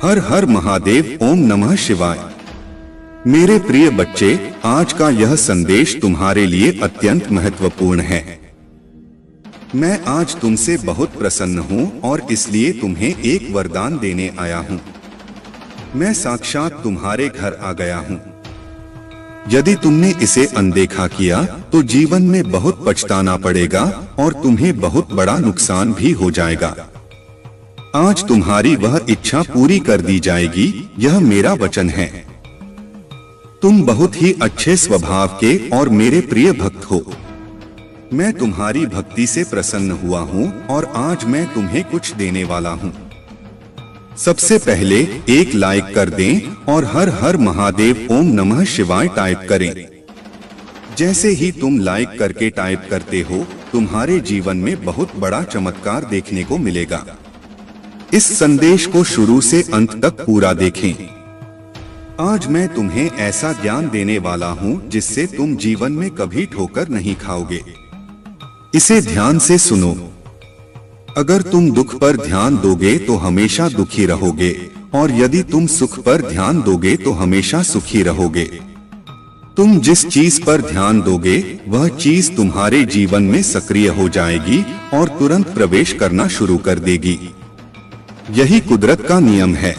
हर हर महादेव। ओम नमः शिवाय। मेरे प्रिय बच्चे, आज का यह संदेश तुम्हारे लिए अत्यंत महत्वपूर्ण है। मैं आज तुमसे बहुत प्रसन्न हूँ और इसलिए तुम्हें एक वरदान देने आया हूँ। मैं साक्षात तुम्हारे घर आ गया हूँ। यदि तुमने इसे अनदेखा किया तो जीवन में बहुत पछताना पड़ेगा और तुम्हें बहुत बड़ा नुकसान भी हो जाएगा। आज तुम्हारी वह इच्छा पूरी कर दी जाएगी, यह मेरा वचन है। तुम बहुत ही अच्छे स्वभाव के और मेरे प्रिय भक्त हो। मैं तुम्हारी भक्ति से प्रसन्न हुआ हूँ और आज मैं तुम्हें कुछ देने वाला हूँ। सबसे पहले एक लाइक कर दें और हर हर महादेव ओम नमः शिवाय टाइप करें। जैसे ही तुम लाइक करके टाइप करते हो, तुम्हारे जीवन में बहुत बड़ा चमत्कार देखने को मिलेगा। इस संदेश को शुरू से अंत तक पूरा देखें। आज मैं तुम्हें ऐसा ज्ञान देने वाला हूँ जिससे तुम जीवन में कभी ठोकर नहीं खाओगे। इसे ध्यान से सुनो। अगर तुम दुख पर ध्यान दोगे तो हमेशा दुखी रहोगे और यदि तुम सुख पर ध्यान दोगे तो हमेशा सुखी रहोगे। तुम जिस चीज पर ध्यान दोगे वह चीज तुम्हारे जीवन में सक्रिय हो जाएगी और तुरंत प्रवेश करना शुरू कर देगी। यही कुदरत का नियम है।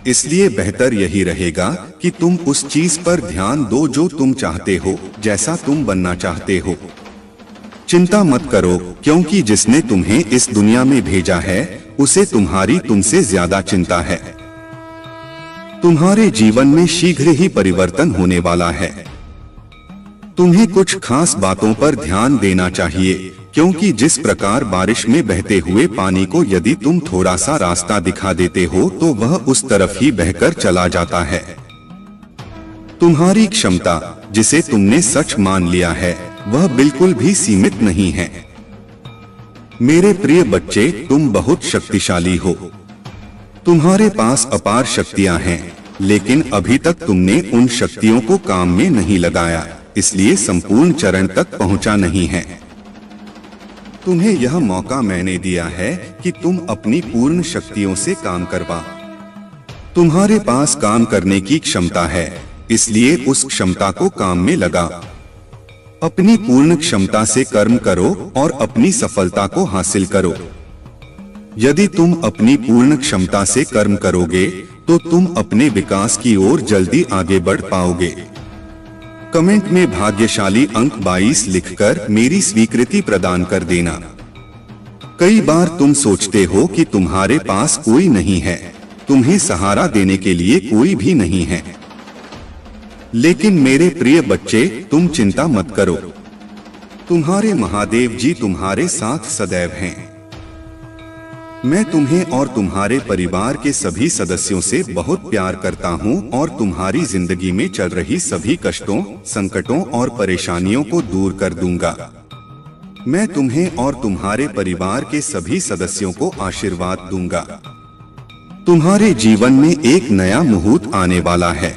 इसलिए बेहतर यही रहेगा कि तुम उस चीज पर ध्यान दो जो तुम चाहते हो, जैसा तुम बनना चाहते हो। चिंता मत करो, क्योंकि जिसने तुम्हें इस दुनिया में भेजा है उसे तुम्हारी तुमसे ज्यादा चिंता है। तुम्हारे जीवन में शीघ्र ही परिवर्तन होने वाला है। तुम्हें कुछ खास बातों पर ध्यान देना चाहिए, क्योंकि जिस प्रकार बारिश में बहते हुए पानी को यदि तुम थोड़ा सा रास्ता दिखा देते हो तो वह उस तरफ ही बहकर चला जाता है। तुम्हारी क्षमता, जिसे तुमने सच मान लिया है, वह बिल्कुल भी सीमित नहीं है। मेरे प्रिय बच्चे, तुम बहुत शक्तिशाली हो। तुम्हारे पास अपार शक्तियां हैं, लेकिन अभी तक तुमने उन शक्तियों को काम में नहीं लगाया, इसलिए संपूर्ण चरण तक पहुंचा नहीं है। तुम्हें यह मौका मैंने दिया है कि तुम अपनी पूर्ण शक्तियों से काम करवा। तुम्हारे पास काम करने की क्षमता है, इसलिए उस क्षमता को काम में लगा। अपनी पूर्ण क्षमता से कर्म करो और अपनी सफलता को हासिल करो। यदि तुम अपनी पूर्ण क्षमता से कर्म करोगे तो तुम अपने विकास की ओर जल्दी आगे बढ़ पाओगे। कमेंट में भाग्यशाली अंक 22 लिखकर मेरी स्वीकृति प्रदान कर देना। कई बार तुम सोचते हो कि तुम्हारे पास कोई नहीं है, तुम्हें सहारा देने के लिए कोई भी नहीं है। लेकिन मेरे प्रिय बच्चे, तुम चिंता मत करो। तुम्हारे महादेव जी तुम्हारे साथ सदैव हैं। मैं तुम्हें और तुम्हारे परिवार के सभी सदस्यों से बहुत प्यार करता हूं और तुम्हारी जिंदगी में चल रही सभी कष्टों, संकटों और परेशानियों को दूर कर दूंगा। मैं तुम्हें और तुम्हारे परिवार के सभी सदस्यों को आशीर्वाद दूंगा। तुम्हारे जीवन में एक नया मुहूर्त आने वाला है।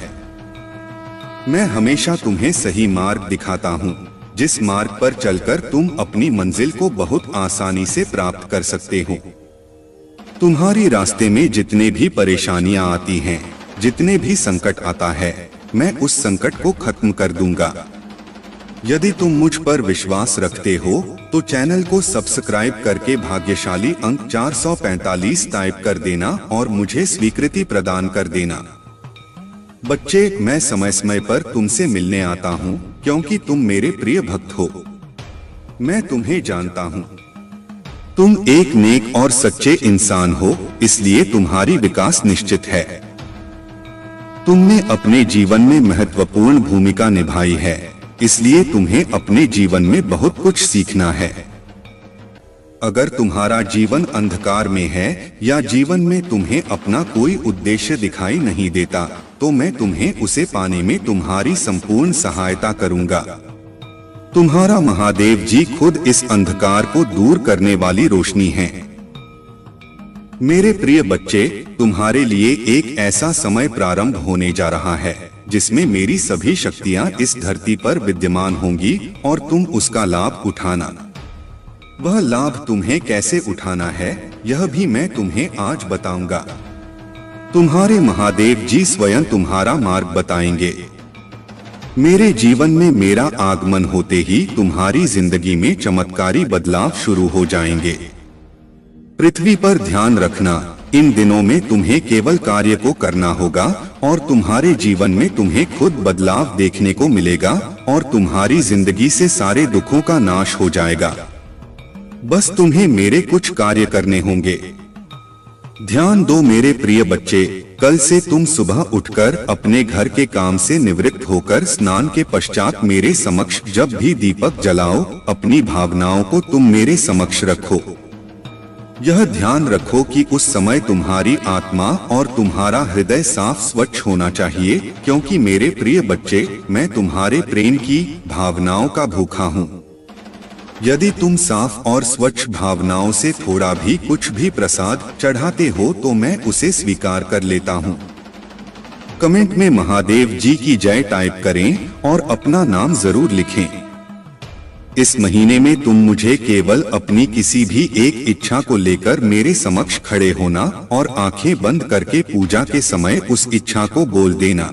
मैं हमेशा तुम्हें सही मार्ग दिखाता हूं, जिस मार्ग पर चलकर तुम अपनी मंजिल को बहुत आसानी से प्राप्त कर सकते हो। तुम्हारी रास्ते में जितने भी परेशानियां आती हैं, जितने भी संकट आता है, मैं उस संकट को खत्म कर दूंगा। यदि तुम मुझ पर विश्वास रखते हो तो चैनल को सब्सक्राइब करके भाग्यशाली अंक 445 टाइप कर देना और मुझे स्वीकृति प्रदान कर देना। बच्चे, मैं समय समय पर तुमसे मिलने आता हूँ, क्योंकि तुम मेरे प्रिय भक्त हो। मैं तुम्हें जानता हूँ। तुम एक नेक और सच्चे इंसान हो, इसलिए तुम्हारी विकास निश्चित है। तुमने अपने जीवन में महत्वपूर्ण भूमिका निभाई है, इसलिए तुम्हें अपने जीवन में बहुत कुछ सीखना है। अगर तुम्हारा जीवन अंधकार में है या जीवन में तुम्हें अपना कोई उद्देश्य दिखाई नहीं देता, तो मैं तुम्हें उसे पाने में तुम्हारी संपूर्ण सहायता करूंगा। तुम्हारा महादेव जी खुद इस अंधकार को दूर करने वाली रोशनी हैं। मेरे प्रिय बच्चे, तुम्हारे लिए एक ऐसा समय प्रारंभ होने जा रहा है जिसमें मेरी सभी शक्तियां इस धरती पर विद्यमान होंगी और तुम उसका लाभ उठाना। वह लाभ तुम्हें कैसे उठाना है, यह भी मैं तुम्हें आज बताऊंगा। तुम्हारे महादेव जी स्वयं तुम्हारा मार्ग बताएंगे। मेरे जीवन में मेरा आगमन होते ही तुम्हारी जिंदगी में चमत्कारी बदलाव शुरू हो जाएंगे। पृथ्वी पर ध्यान रखना, इन दिनों में तुम्हें केवल कार्य को करना होगा और तुम्हारे जीवन में तुम्हें खुद बदलाव देखने को मिलेगा और तुम्हारी जिंदगी से सारे दुखों का नाश हो जाएगा। बस तुम्हें मेरे कुछ कार्य करने होंगे। ध्यान दो मेरे प्रिय बच्चे, कल से तुम सुबह उठकर अपने घर के काम से निवृत्त होकर स्नान के पश्चात मेरे समक्ष जब भी दीपक जलाओ, अपनी भावनाओं को तुम मेरे समक्ष रखो। यह ध्यान रखो कि उस समय तुम्हारी आत्मा और तुम्हारा हृदय साफ स्वच्छ होना चाहिए, क्योंकि मेरे प्रिय बच्चे, मैं तुम्हारे प्रेम की भावनाओं का भूखा हूँ। यदि तुम साफ और स्वच्छ भावनाओं से थोड़ा भी कुछ भी प्रसाद चढ़ाते हो तो मैं उसे स्वीकार कर लेता हूँ। कमेंट में महादेव जी की जय टाइप करें और अपना नाम जरूर लिखें। इस महीने में तुम मुझे केवल अपनी किसी भी एक इच्छा को लेकर मेरे समक्ष खड़े होना और आंखें बंद करके पूजा के समय उस इच्छा को बोल देना।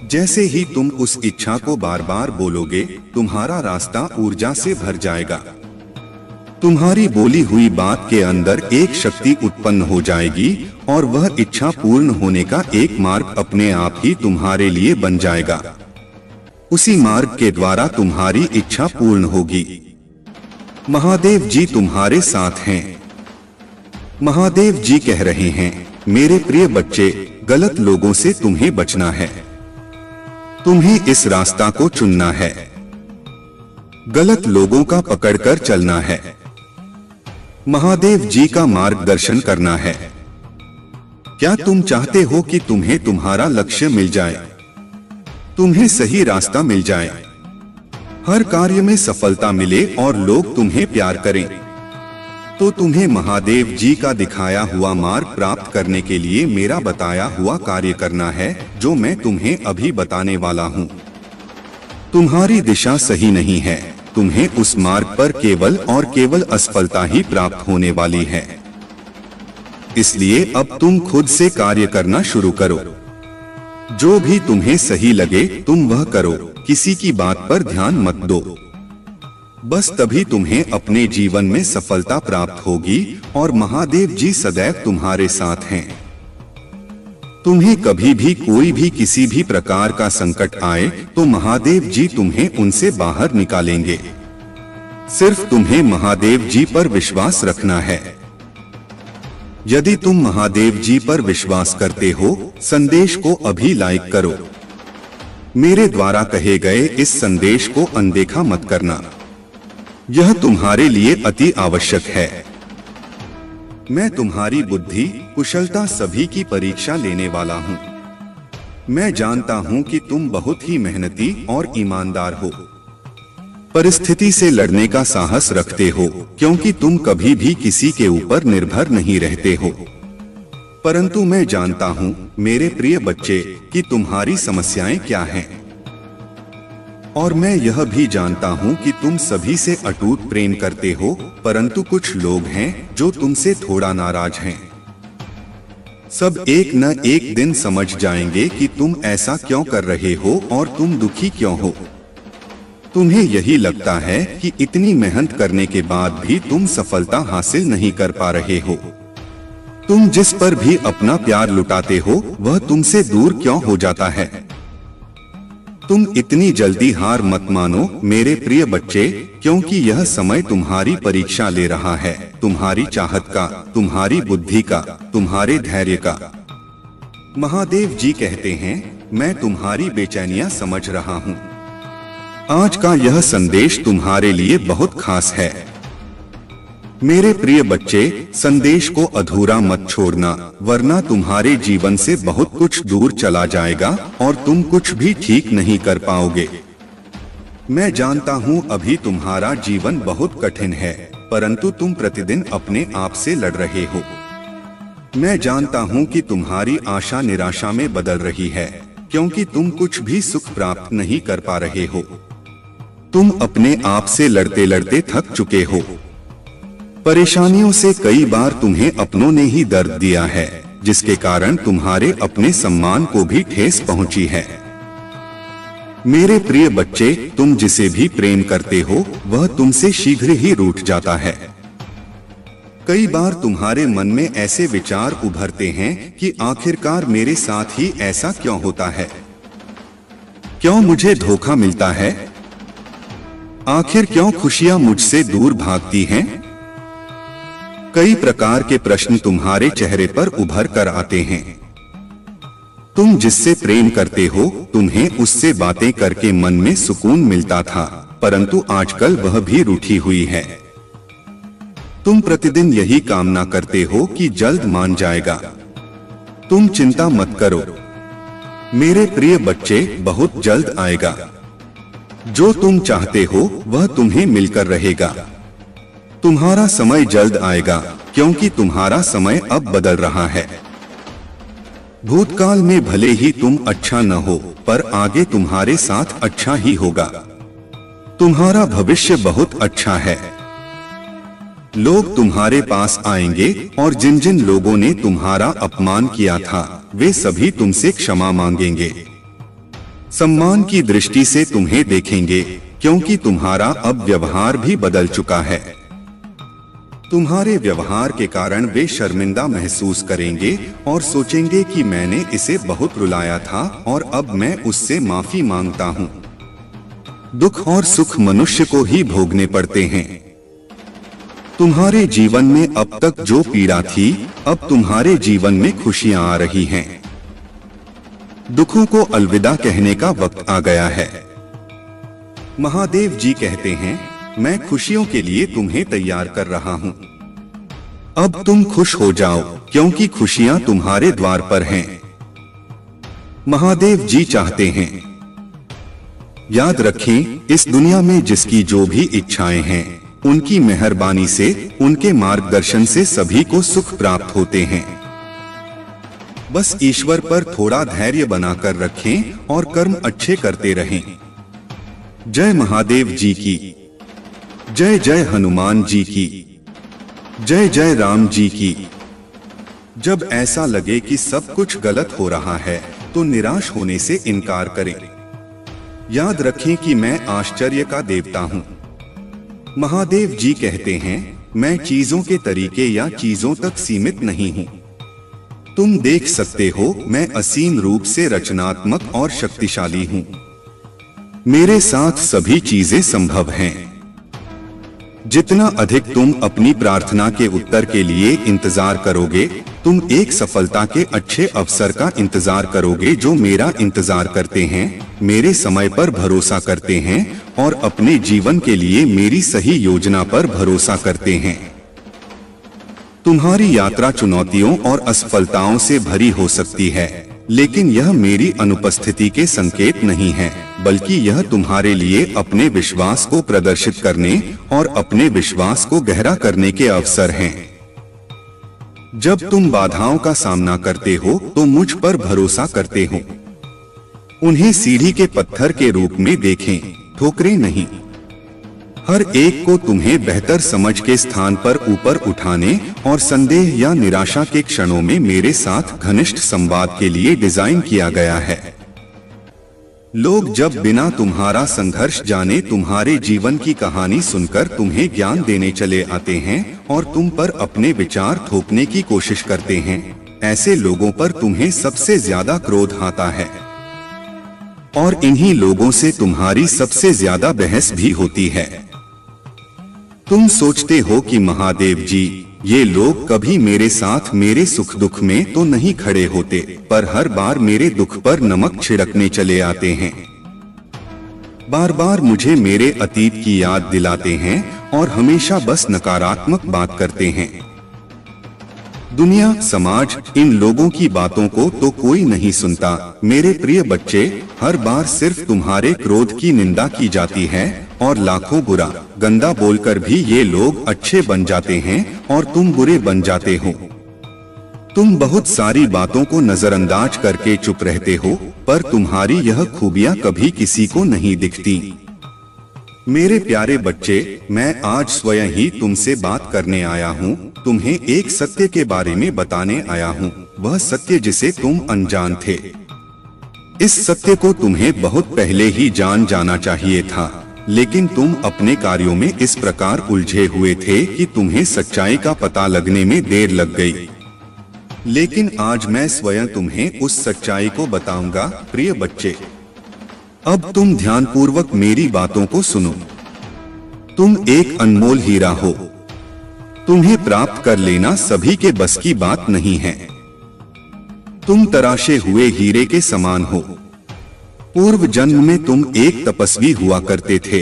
जैसे ही तुम उस इच्छा को बार बार बोलोगे, तुम्हारा रास्ता ऊर्जा से भर जाएगा। तुम्हारी बोली हुई बात के अंदर एक शक्ति उत्पन्न हो जाएगी और वह इच्छा पूर्ण होने का एक मार्ग अपने आप ही तुम्हारे लिए बन जाएगा। उसी मार्ग के द्वारा तुम्हारी इच्छा पूर्ण होगी। महादेव जी तुम्हारे साथ हैं। महादेव जी कह रहे हैं, मेरे प्रिय बच्चे, गलत लोगों से तुम्हें बचना है। तुम्हें इस रास्ता को चुनना है। गलत लोगों का पकड़कर चलना है। महादेव जी का मार्गदर्शन करना है। क्या तुम चाहते हो कि तुम्हें तुम्हारा लक्ष्य मिल जाए, तुम्हें सही रास्ता मिल जाए, हर कार्य में सफलता मिले और लोग तुम्हें प्यार करें? तो तुम्हें महादेव जी का दिखाया हुआ मार्ग प्राप्त करने के लिए मेरा बताया हुआ कार्य करना है, जो मैं तुम्हें अभी बताने वाला हूँ। तुम्हारी दिशा सही नहीं है, तुम्हें उस मार्ग पर केवल और केवल असफलता ही प्राप्त होने वाली है। इसलिए अब तुम खुद से कार्य करना शुरू करो। जो भी तुम्हें सही लगे तुम वह करो, किसी की बात पर ध्यान मत दो। बस तभी तुम्हें अपने जीवन में सफलता प्राप्त होगी और महादेव जी सदैव तुम्हारे साथ हैं। तुम्हें कभी भी कोई भी किसी भी प्रकार का संकट आए तो महादेव जी तुम्हें उनसे बाहर निकालेंगे। सिर्फ तुम्हें महादेव जी पर विश्वास रखना है। यदि तुम महादेव जी पर विश्वास करते हो, संदेश को अभी लाइक करो। मेरे द्वारा कहे गए इस संदेश को अनदेखा मत करना, यह तुम्हारे लिए अति आवश्यक है। मैं तुम्हारी बुद्धि, कुशलता सभी की परीक्षा लेने वाला हूँ। मैं जानता हूँ कि तुम बहुत ही मेहनती और ईमानदार हो। परिस्थिति से लड़ने का साहस रखते हो, क्योंकि तुम कभी भी किसी के ऊपर निर्भर नहीं रहते हो। परंतु मैं जानता हूँ मेरे प्रिय बच्चे कि तुम्हारी समस्याएं क्या हैं। और मैं यह भी जानता हूँ कि तुम सभी से अटूट प्रेम करते हो, परंतु कुछ लोग हैं जो तुमसे थोड़ा नाराज हैं। सब एक न एक दिन समझ जाएंगे कि तुम ऐसा क्यों कर रहे हो और तुम दुखी क्यों हो। तुम्हें यही लगता है कि इतनी मेहनत करने के बाद भी तुम सफलता हासिल नहीं कर पा रहे हो। तुम जिस पर भी अपना प्यार लुटाते हो वह तुमसे दूर क्यों हो जाता है। तुम इतनी जल्दी हार मत मानो मेरे प्रिय बच्चे, क्योंकि यह समय तुम्हारी परीक्षा ले रहा है, तुम्हारी चाहत का, तुम्हारी बुद्धि का, तुम्हारे धैर्य का। महादेव जी कहते हैं, मैं तुम्हारी बेचैनियां समझ रहा हूँ। आज का यह संदेश तुम्हारे लिए बहुत खास है। मेरे प्रिय बच्चे, संदेश को अधूरा मत छोड़ना, वरना तुम्हारे जीवन से बहुत कुछ दूर चला जाएगा और तुम कुछ भी ठीक नहीं कर पाओगे। मैं जानता हूँ अभी तुम्हारा जीवन बहुत कठिन है, परंतु तुम प्रतिदिन अपने आप से लड़ रहे हो। मैं जानता हूँ कि तुम्हारी आशा निराशा में बदल रही है, क्योंकि तुम कुछ भी सुख प्राप्त नहीं कर पा रहे हो। तुम अपने आप से लड़ते लड़ते थक चुके हो। परेशानियों से कई बार तुम्हें अपनों ने ही दर्द दिया है, जिसके कारण तुम्हारे अपने सम्मान को भी ठेस पहुंची है। मेरे प्रिय बच्चे, तुम जिसे भी प्रेम करते हो वह तुमसे शीघ्र ही रूठ जाता है। कई बार तुम्हारे मन में ऐसे विचार उभरते हैं कि आखिरकार मेरे साथ ही ऐसा क्यों होता है, क्यों मुझे धोखा मिलता है, आखिर क्यों खुशियां मुझसे दूर भागती हैं? कई प्रकार के प्रश्न तुम्हारे चेहरे पर उभर कर आते हैं। तुम जिससे प्रेम करते हो, तुम्हें उससे बातें करके मन में सुकून मिलता था, परंतु आजकल वह भी रूठी हुई है। तुम प्रतिदिन यही कामना करते हो कि जल्द मान जाएगा। तुम चिंता मत करो मेरे प्रिय बच्चे, बहुत जल्द आएगा। जो तुम चाहते हो वह तुम्हें मिलकर रहेगा। तुम्हारा समय जल्द आएगा, क्योंकि तुम्हारा समय अब बदल रहा है। भूतकाल में भले ही तुम अच्छा न हो, पर आगे तुम्हारे साथ अच्छा ही होगा। तुम्हारा भविष्य बहुत अच्छा है। लोग तुम्हारे पास आएंगे और जिन जिन लोगों ने तुम्हारा अपमान किया था वे सभी तुमसे क्षमा मांगेंगे। सम्मान की दृष्टि से तुम्हें देखेंगे, क्योंकि तुम्हारा अब व्यवहार भी बदल चुका है। तुम्हारे व्यवहार के कारण वे शर्मिंदा महसूस करेंगे और सोचेंगे कि मैंने इसे बहुत रुलाया था और अब मैं उससे माफी मांगता हूँ। दुख और सुख मनुष्य को ही भोगने पड़ते हैं। तुम्हारे जीवन में अब तक जो पीड़ा थी, अब तुम्हारे जीवन में खुशियां आ रही हैं। दुखों को अलविदा कहने का वक्त आ गया है। महादेव जी कहते हैं, मैं खुशियों के लिए तुम्हें तैयार कर रहा हूँ। अब तुम खुश हो जाओ, क्योंकि खुशियां तुम्हारे द्वार पर हैं। महादेव जी चाहते हैं। याद रखें, इस दुनिया में जिसकी जो भी इच्छाएं हैं, उनकी मेहरबानी से, उनके मार्गदर्शन से सभी को सुख प्राप्त होते हैं। बस ईश्वर पर थोड़ा धैर्य बनाकर रखें और कर्म अच्छे करते रहें। जय महादेव जी की जय, जय हनुमान जी की जय, जय राम जी की। जब ऐसा लगे कि सब कुछ गलत हो रहा है, तो निराश होने से इनकार करें। याद रखें कि मैं आश्चर्य का देवता हूँ। महादेव जी कहते हैं, मैं चीजों के तरीके या चीजों तक सीमित नहीं हूँ। तुम देख सकते हो, मैं असीम रूप से रचनात्मक और शक्तिशाली हूँ। मेरे साथ सभी चीजें संभव हैं। जितना अधिक तुम अपनी प्रार्थना के उत्तर के लिए इंतजार करोगे, तुम एक सफलता के अच्छे अवसर का इंतजार करोगे जो मेरा इंतजार करते हैं, मेरे समय पर भरोसा करते हैं और अपने जीवन के लिए मेरी सही योजना पर भरोसा करते हैं। तुम्हारी यात्रा चुनौतियों और असफलताओं से भरी हो सकती है, लेकिन यह मेरी अनुपस्थिति के संकेत नहीं है, बल्कि यह तुम्हारे लिए अपने विश्वास को प्रदर्शित करने और अपने विश्वास को गहरा करने के अवसर हैं। जब तुम बाधाओं का सामना करते हो तो मुझ पर भरोसा करते हो। उन्हें सीढ़ी के पत्थर के रूप में देखें, ठोकरें नहीं। हर एक को तुम्हें बेहतर समझ के स्थान पर ऊपर उठाने और संदेह या निराशा के क्षणों में मेरे साथ घनिष्ठ संवाद के लिए डिजाइन किया गया है। लोग जब बिना तुम्हारा संघर्ष जाने तुम्हारे जीवन की कहानी सुनकर तुम्हें ज्ञान देने चले आते हैं और तुम पर अपने विचार थोपने की कोशिश करते हैं, ऐसे लोगों पर तुम्हें सबसे ज्यादा क्रोध आता है और इन्हीं लोगों से तुम्हारी सबसे ज्यादा बहस भी होती है। तुम सोचते हो कि महादेव जी, ये लोग कभी मेरे साथ मेरे सुख दुख में तो नहीं खड़े होते, पर हर बार मेरे दुख पर नमक छिड़कने चले आते हैं। बार बार मुझे मेरे अतीत की याद दिलाते हैं और हमेशा बस नकारात्मक बात करते हैं। दुनिया, समाज, इन लोगों की बातों को तो कोई नहीं सुनता। मेरे प्रिय बच्चे, हर बार सिर्फ तुम्हारे क्रोध की निंदा की जाती है और लाखों बुरा गंदा बोलकर भी ये लोग अच्छे बन जाते हैं और तुम बुरे बन जाते हो। तुम बहुत सारी बातों को नजरअंदाज करके चुप रहते हो, पर तुम्हारी यह खूबियां कभी किसी को नहीं दिखती। मेरे प्यारे बच्चे, मैं आज स्वयं ही तुमसे बात करने आया हूँ, तुम्हें एक सत्य के बारे में बताने आया हूँ। वह सत्य जिसे तुम अनजान थे। इस सत्य को तुम्हें बहुत पहले ही जान जाना चाहिए था, लेकिन तुम अपने कार्यों में इस प्रकार उलझे हुए थे कि तुम्हें सच्चाई का पता लगने में देर लग गई। लेकिन आज मैं स्वयं तुम्हें उस सच्चाई को बताऊंगा। प्रिय बच्चे, अब तुम ध्यानपूर्वक मेरी बातों को सुनो। तुम एक अनमोल हीरा हो। तुम्हें प्राप्त कर लेना सभी के बस की बात नहीं है। तुम तराशे हुए हीरे के समान हो। पूर्व जन्म में तुम एक तपस्वी हुआ करते थे।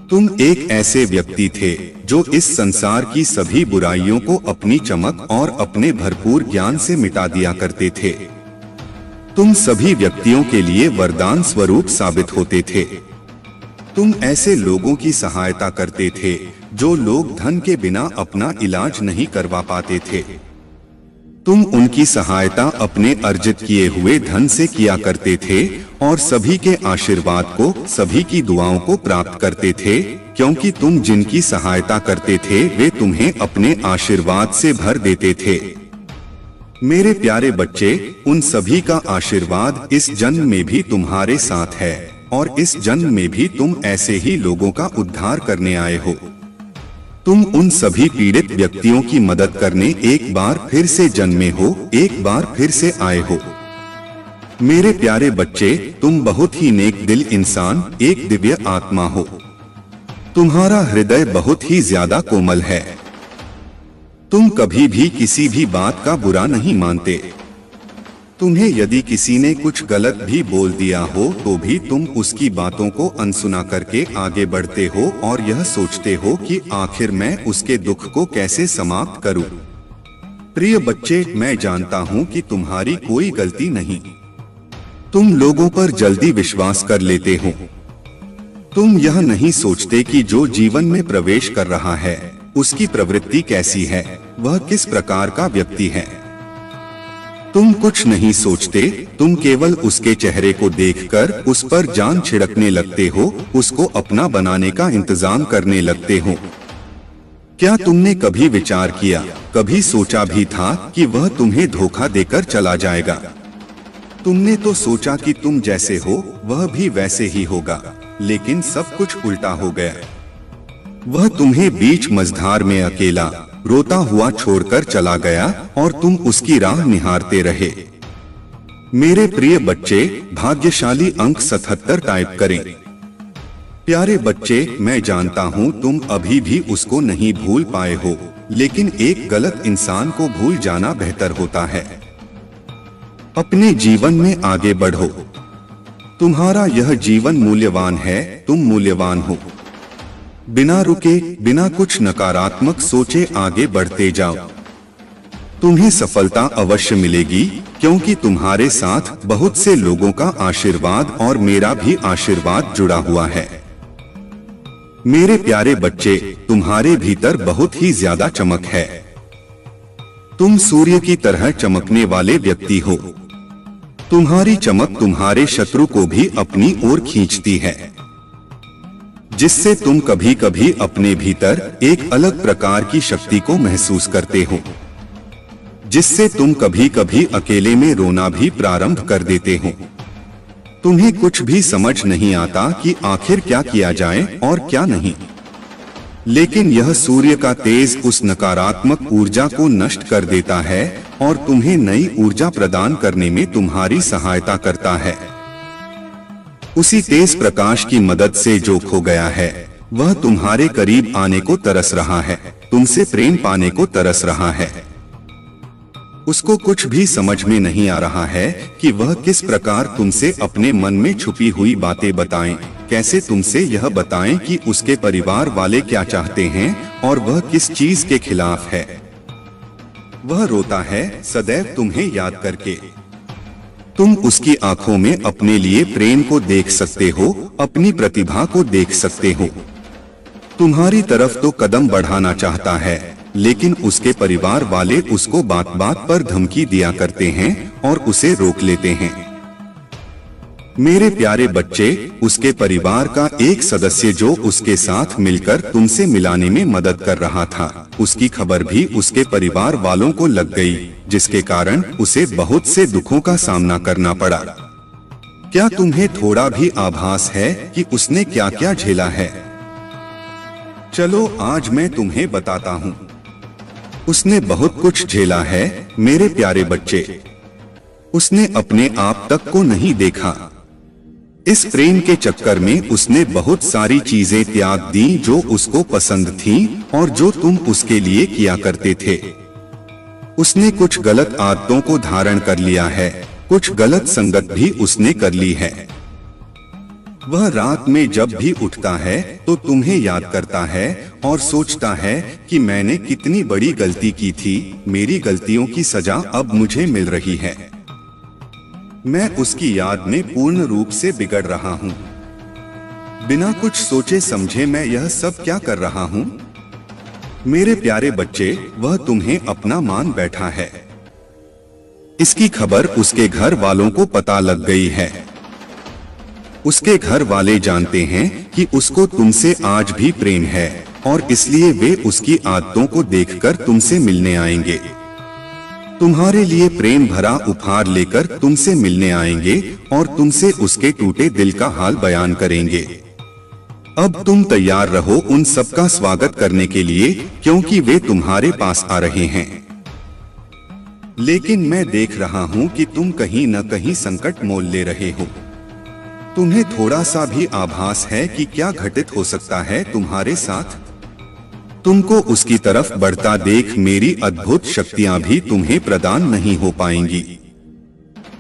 तुम एक ऐसे व्यक्ति थे जो इस संसार की सभी बुराइयों को अपनी चमक और अपने भरपूर ज्ञान से मिटा दिया करते थे। तुम सभी व्यक्तियों के लिए वरदान स्वरूप साबित होते थे। तुम ऐसे लोगों की सहायता करते थे जो लोग धन के बिना अपना इलाज नहीं करवा पाते थे। तुम उनकी सहायता अपने अर्जित किए हुए धन से किया करते थे और सभी के आशीर्वाद को, सभी की दुआओं को प्राप्त करते थे, क्योंकि तुम जिनकी सहायता करते थे वे तुम्हें अपने आशीर्वाद से भर देते थे। मेरे प्यारे बच्चे, उन सभी का आशीर्वाद इस जन्म में भी तुम्हारे साथ है और इस जन्म में भी तुम ऐसे ही लोगों का उद्धार करने आए हो। तुम उन सभी पीड़ित व्यक्तियों की मदद करने एक बार फिर से जन्मे हो, एक बार फिर से आए हो। मेरे प्यारे बच्चे, तुम बहुत ही नेक दिल इंसान, एक दिव्य आत्मा हो। तुम्हारा हृदय बहुत ही ज्यादा कोमल है। तुम कभी भी किसी भी बात का बुरा नहीं मानते। तुम्हें यदि किसी ने कुछ गलत भी बोल दिया हो तो भी तुम उसकी बातों को अनसुना करके आगे बढ़ते हो और यह सोचते हो कि आखिर मैं उसके दुख को कैसे समाप्त करूं। प्रिय बच्चे, मैं जानता हूं कि तुम्हारी कोई गलती नहीं। तुम लोगों पर जल्दी विश्वास कर लेते हो। तुम यह नहीं सोचते कि जो जीवन में प्रवेश कर रहा है उसकी प्रवृत्ति कैसी है, वह किस प्रकार का व्यक्ति है। तुम कुछ नहीं सोचते, तुम केवल उसके चेहरे को देखकर उस पर जान छिड़कने लगते हो, उसको अपना बनाने का इंतजाम करने लगते हो। क्या तुमने कभी विचार किया, कभी सोचा भी था कि वह तुम्हें धोखा देकर चला जाएगा? तुमने तो सोचा कि तुम जैसे हो वह भी वैसे ही होगा, लेकिन सब कुछ उल्टा हो गया। वह तुम्हें बीच मझधार में अकेला रोता हुआ छोड़कर चला गया और तुम उसकी राह निहारते रहे। मेरे प्रिय बच्चे, भाग्यशाली अंक 77 टाइप करें। प्यारे बच्चे, मैं जानता हूँ तुम अभी भी उसको नहीं भूल पाए हो, लेकिन एक गलत इंसान को भूल जाना बेहतर होता है। अपने जीवन में आगे बढ़ो। तुम्हारा यह जीवन मूल्यवान है, तुम मूल्यवान हो। बिना रुके, बिना कुछ नकारात्मक सोचे आगे बढ़ते जाओ। तुम्हें सफलता अवश्य मिलेगी, क्योंकि तुम्हारे साथ बहुत से लोगों का आशीर्वाद और मेरा भी आशीर्वाद जुड़ा हुआ है। मेरे प्यारे बच्चे, तुम्हारे भीतर बहुत ही ज्यादा चमक है। तुम सूर्य की तरह चमकने वाले व्यक्ति हो। तुम्हारी चमक तुम्हारे शत्रु को भी अपनी ओर खींचती है, जिससे तुम कभी कभी अपने भीतर एक अलग प्रकार की शक्ति को महसूस करते हो, जिससे तुम कभी कभी अकेले में रोना भी प्रारंभ कर देते हो। तुम्हें कुछ भी समझ नहीं आता कि आखिर क्या किया जाए और क्या नहीं, लेकिन यह सूर्य का तेज उस नकारात्मक ऊर्जा को नष्ट कर देता है और तुम्हें नई ऊर्जा प्रदान करने में तुम्हारी सहायता करता है। उसी तेज प्रकाश की मदद से जो खो गया है वह तुम्हारे करीब आने को तरस रहा है, तुमसे प्रेम पाने को तरस रहा है। उसको कुछ भी समझ में नहीं आ रहा है कि वह किस प्रकार तुमसे अपने मन में छुपी हुई बातें बताएं, कैसे तुमसे यह बताएं कि उसके परिवार वाले क्या चाहते हैं और वह किस चीज के खिलाफ है। वह रोता है सदैव तुम्हें याद करके। तुम उसकी आंखों में अपने लिए प्रेम को देख सकते हो, अपनी प्रतिभा को देख सकते हो। तुम्हारी तरफ तो कदम बढ़ाना चाहता है, लेकिन उसके परिवार वाले उसको बात बात पर धमकी दिया करते हैं और उसे रोक लेते हैं। मेरे प्यारे बच्चे, उसके परिवार का एक सदस्य जो उसके साथ मिलकर तुमसे मिलाने में मदद कर रहा था, उसकी खबर भी उसके परिवार वालों को लग गई, जिसके कारण उसे बहुत से दुखों का सामना करना पड़ा। क्या तुम्हें थोड़ा भी आभास है कि उसने क्या क्या झेला है? चलो आज मैं तुम्हें बताता हूँ। उसने बहुत कुछ झेला है मेरे प्यारे बच्चे। उसने अपने आप तक को नहीं देखा। इस प्रेम के चक्कर में उसने बहुत सारी चीजें त्याग दी जो उसको पसंद थीं और जो तुम उसके लिए किया करते थे। उसने कुछ गलत आदतों को धारण कर लिया है, कुछ गलत संगत भी उसने कर ली है। वह रात में जब भी उठता है तो तुम्हें याद करता है और सोचता है कि मैंने कितनी बड़ी गलती की थी, मेरी गलतियों की सजा अब मुझे मिल रही है। मैं उसकी याद में पूर्ण रूप से बिगड़ रहा हूँ। बिना कुछ सोचे समझे मैं यह सब क्या कर रहा हूँ? मेरे प्यारे बच्चे, वह तुम्हें अपना मान बैठा है। इसकी खबर उसके घर वालों को पता लग गई है। उसके घर वाले जानते हैं कि उसको तुमसे आज भी प्रेम है और इसलिए वे उसकी आदतों को देखकर तुमसे मिलने आएंगे। तुम्हारे लिए प्रेम भरा उपहार लेकर तुमसे मिलने आएंगे और तुमसे उसके टूटे दिल का हाल बयान करेंगे। अब तुम तैयार रहो उन सबका स्वागत करने के लिए, क्योंकि वे तुम्हारे पास आ रहे हैं। लेकिन मैं देख रहा हूँ कि तुम कहीं न कहीं संकट मोल ले रहे हो। तुम्हें थोड़ा सा भी आभास है कि क्या घटित हो सकता है तुम्हारे साथ? तुमको उसकी तरफ बढ़ता देख मेरी अद्भुत शक्तियां भी तुम्हें प्रदान नहीं हो पाएंगी।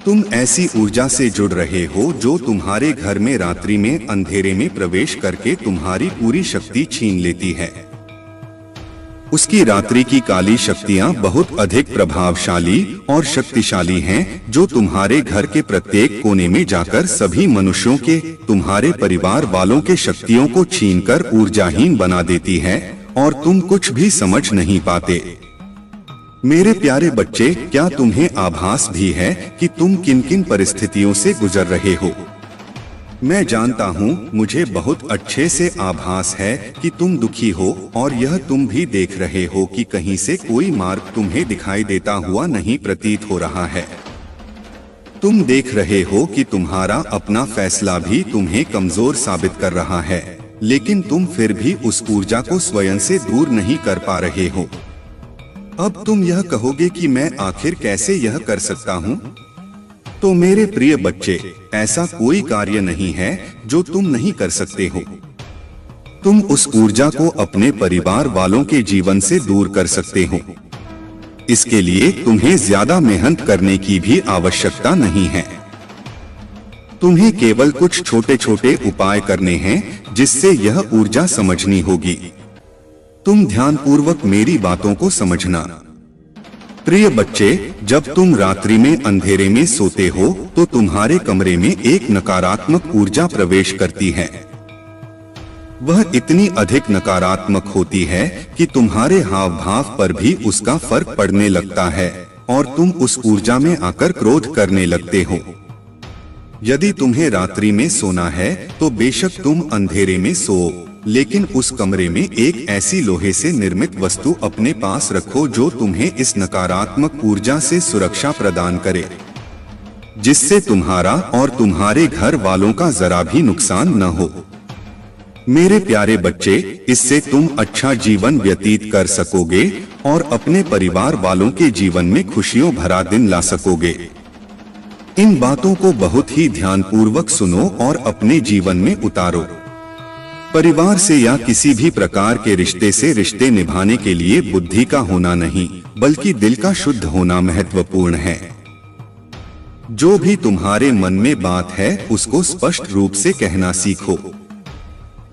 तुम ऐसी ऊर्जा से जुड़ रहे हो जो तुम्हारे घर में रात्रि में अंधेरे में प्रवेश करके तुम्हारी पूरी शक्ति छीन लेती है। उसकी रात्रि की काली शक्तियां बहुत अधिक प्रभावशाली और शक्तिशाली हैं, जो तुम्हारे घर के प्रत्येक कोने में जाकर सभी मनुष्यों के, तुम्हारे परिवार वालों के शक्तियों को छीनकर ऊर्जाहीन बना देती है और तुम कुछ भी समझ नहीं पाते। मेरे प्यारे बच्चे, क्या तुम्हें आभास भी है कि तुम किन किन परिस्थितियों से गुजर रहे हो? मैं जानता हूँ, मुझे बहुत अच्छे से आभास है कि तुम दुखी हो और यह तुम भी देख रहे हो कि कहीं से कोई मार्ग तुम्हें दिखाई देता हुआ नहीं प्रतीत हो रहा है। तुम देख रहे हो कि तुम्हारा अपना फैसला भी तुम्हें कमजोर साबित कर रहा है, लेकिन तुम फिर भी उस ऊर्जा को स्वयं से दूर नहीं कर पा रहे हो। अब तुम यह कहोगे कि मैं आखिर कैसे यह कर सकता हूँ? तो मेरे प्रिय बच्चे, ऐसा कोई कार्य नहीं है जो तुम नहीं कर सकते हो। तुम उस ऊर्जा को अपने परिवार वालों के जीवन से दूर कर सकते हो। इसके लिए तुम्हें ज्यादा मेहनत करने की भी आवश्यकता नहीं है। तुम्हें केवल कुछ छोटे छोटे उपाय करने हैं जिससे यह ऊर्जा समझनी होगी। तुम ध्यानपूर्वक मेरी बातों को समझना। प्रिय बच्चे, जब तुम रात्रि में अंधेरे में सोते हो तो तुम्हारे कमरे में एक नकारात्मक ऊर्जा प्रवेश करती है। वह इतनी अधिक नकारात्मक होती है कि तुम्हारे हाव भाव पर भी उसका फर्क पड़ने लगता है और तुम उस ऊर्जा में आकर क्रोध करने लगते हो। यदि तुम्हें रात्रि में सोना है तो बेशक तुम अंधेरे में सो, लेकिन उस कमरे में एक ऐसी लोहे से निर्मित वस्तु अपने पास रखो जो तुम्हें इस नकारात्मक ऊर्जा से सुरक्षा प्रदान करे, जिससे तुम्हारा और तुम्हारे घर वालों का जरा भी नुकसान न हो। मेरे प्यारे बच्चे, इससे तुम अच्छा जीवन व्यतीत कर सकोगे और अपने परिवार वालों के जीवन में खुशियों भरा दिन ला सकोगे। इन बातों को बहुत ही ध्यानपूर्वक सुनो और अपने जीवन में उतारो। परिवार से या किसी भी प्रकार के रिश्ते से रिश्ते निभाने के लिए बुद्धि का होना नहीं, बल्कि दिल का शुद्ध होना महत्वपूर्ण है। जो भी तुम्हारे मन में बात है उसको स्पष्ट रूप से कहना सीखो।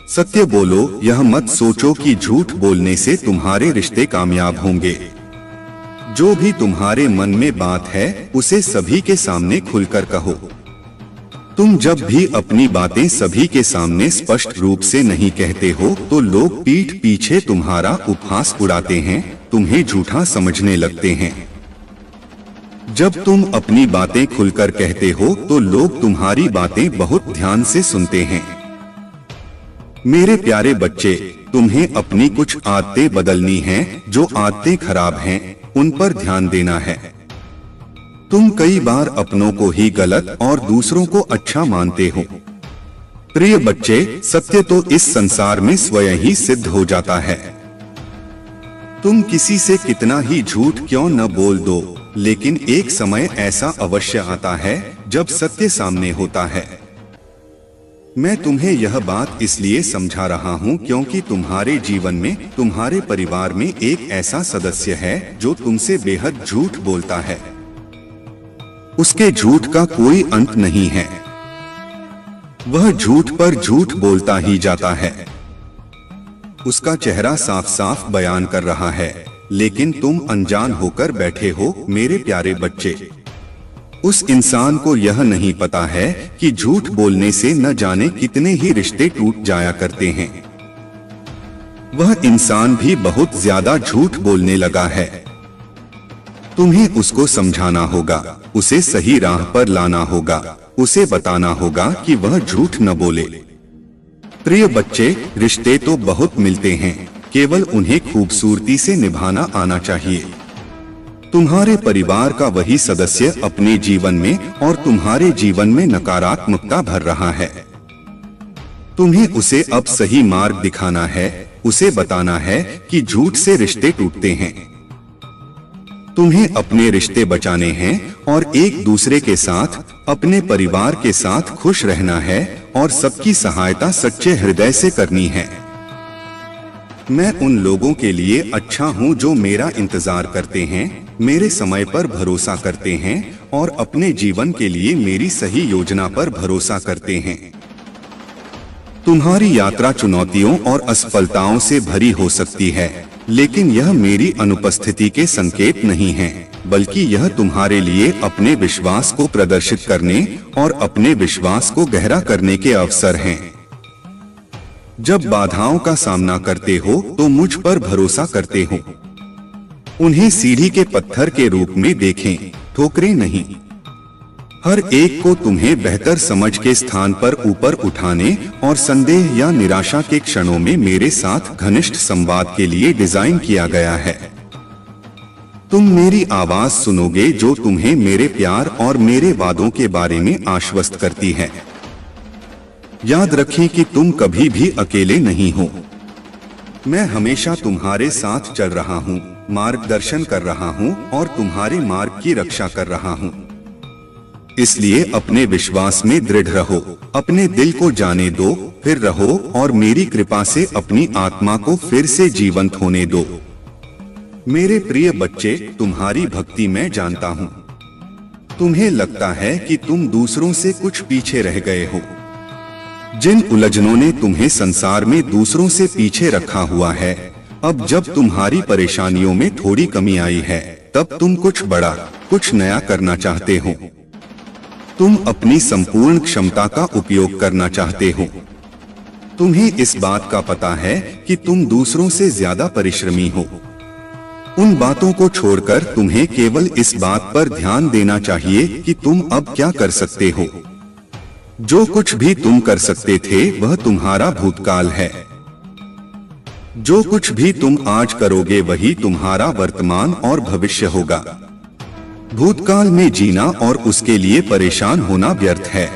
सत्य बोलो, यह मत सोचो कि झूठ बोलने से तुम्हारे रिश्ते कामयाब होंगे। जो भी तुम्हारे मन में बात है उसे सभी के सामने खुलकर कहो। तुम जब भी अपनी बातें सभी के सामने स्पष्ट रूप से नहीं कहते हो तो लोग पीठ पीछे तुम्हारा उपहास उड़ाते हैं, तुम्हें झूठा समझने लगते हैं। जब तुम अपनी बातें खुलकर कहते हो तो लोग तुम्हारी बातें बहुत ध्यान से सुनते हैं। मेरे प्यारे बच्चे, तुम्हें अपनी कुछ आदतें बदलनी हैं। जो आदतें खराब हैं, उन पर ध्यान देना है। तुम कई बार अपनों को ही गलत और दूसरों को अच्छा मानते हो। प्रिय बच्चे, सत्य तो इस संसार में स्वयं ही सिद्ध हो जाता है। तुम किसी से कितना ही झूठ क्यों न बोल दो, लेकिन एक समय ऐसा अवश्य आता है जब सत्य सामने होता है। मैं तुम्हें यह बात इसलिए समझा रहा हूँ क्योंकि तुम्हारे जीवन में, तुम्हारे परिवार में एक ऐसा सदस्य है जो तुमसे बेहद झूठ बोलता है। उसके झूठ का कोई अंत नहीं है। वह झूठ पर झूठ बोलता ही जाता है। उसका चेहरा साफ साफ बयान कर रहा है, लेकिन तुम अनजान होकर बैठे हो। मेरे प्यारे बच्चे, उस इंसान को यह नहीं पता है कि झूठ बोलने से न जाने कितने ही रिश्ते टूट जाया करते हैं। वह इंसान भी बहुत ज्यादा झूठ बोलने लगा है। तुम्हें उसको समझाना होगा, उसे सही राह पर लाना होगा, उसे बताना होगा कि वह झूठ न बोले। प्रिय बच्चे, रिश्ते तो बहुत मिलते हैं, केवल उन्हें खूबसूरती से निभाना आना चाहिए। तुम्हारे परिवार का वही सदस्य अपने जीवन में और तुम्हारे जीवन में नकारात्मकता भर रहा है। तुम्हें उसे अब सही मार्ग दिखाना है, उसे बताना है कि झूठ से रिश्ते टूटते हैं। तुम्हें अपने रिश्ते बचाने हैं और एक दूसरे के साथ, अपने परिवार के साथ खुश रहना है और सबकी सहायता सच्चे हृदय से करनी है। मैं उन लोगों के लिए अच्छा हूँ जो मेरा इंतजार करते हैं, मेरे समय पर भरोसा करते हैं और अपने जीवन के लिए मेरी सही योजना पर भरोसा करते हैं। तुम्हारी यात्रा चुनौतियों और असफलताओं से भरी हो सकती है, लेकिन यह मेरी अनुपस्थिति के संकेत नहीं है, बल्कि यह तुम्हारे लिए अपने विश्वास को प्रदर्शित करने और अपने विश्वास को गहरा करने के अवसर हैं। जब बाधाओं का सामना करते हो तो मुझ पर भरोसा करते हो। उन्हें सीढ़ी के पत्थर के रूप में देखें, ठोकरें नहीं। हर एक को तुम्हें बेहतर समझ के स्थान पर ऊपर उठाने और संदेह या निराशा के क्षणों में मेरे साथ घनिष्ठ संवाद के लिए डिजाइन किया गया है। तुम मेरी आवाज सुनोगे जो तुम्हें मेरे प्यार और मेरे वादों के बारे में आश्वस्त करती है। याद रखें कि तुम कभी भी अकेले नहीं हो। मैं हमेशा तुम्हारे साथ चल रहा हूँ, मार्गदर्शन कर रहा हूँ और तुम्हारे मार्ग की रक्षा कर रहा हूँ। इसलिए अपने विश्वास में दृढ़ रहो, अपने दिल को जाने दो, फिर रहो और मेरी कृपा से अपनी आत्मा को फिर से जीवंत होने दो। मेरे प्रिय बच्चे, तुम्हारी भक्ति मैं जानता हूँ। तुम्हें लगता है कि तुम दूसरों से कुछ पीछे रह गए हो। जिन उलझनों ने तुम्हें संसार में दूसरों से पीछे रखा हुआ है, अब जब तुम्हारी परेशानियों में थोड़ी कमी आई है, तब तुम कुछ बड़ा, कुछ नया करना चाहते हो। तुम अपनी संपूर्ण क्षमता का उपयोग करना चाहते हो। तुम्हें इस बात का पता है कि तुम दूसरों से ज्यादा परिश्रमी हो। उन बातों को छोड़कर तुम्हें केवल इस बात पर ध्यान देना चाहिए कि तुम अब क्या कर सकते हो। जो कुछ भी तुम कर सकते थे वह तुम्हारा भूतकाल है। जो कुछ भी तुम आज करोगे वही तुम्हारा वर्तमान और भविष्य होगा। भूतकाल में जीना और उसके लिए परेशान होना व्यर्थ है।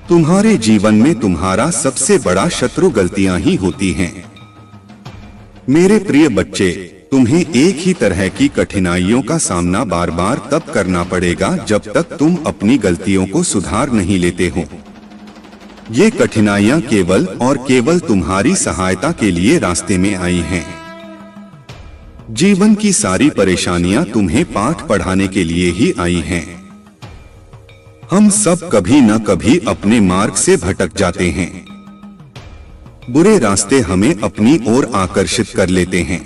तुम्हारे जीवन में तुम्हारा सबसे बड़ा शत्रु गलतियां ही होती हैं। मेरे प्रिय बच्चे, तुम्हें एक ही तरह की कठिनाइयों का सामना बार बार तब करना पड़ेगा जब तक तुम अपनी गलतियों को सुधार नहीं लेते हो। ये कठिनाइयां केवल और केवल तुम्हारी सहायता के लिए रास्ते में आई हैं। जीवन की सारी परेशानियां तुम्हें पाठ पढ़ाने के लिए ही आई हैं। हम सब कभी न कभी अपने मार्ग से भटक जाते हैं। बुरे रास्ते हमें अपनी ओर आकर्षित कर लेते हैं।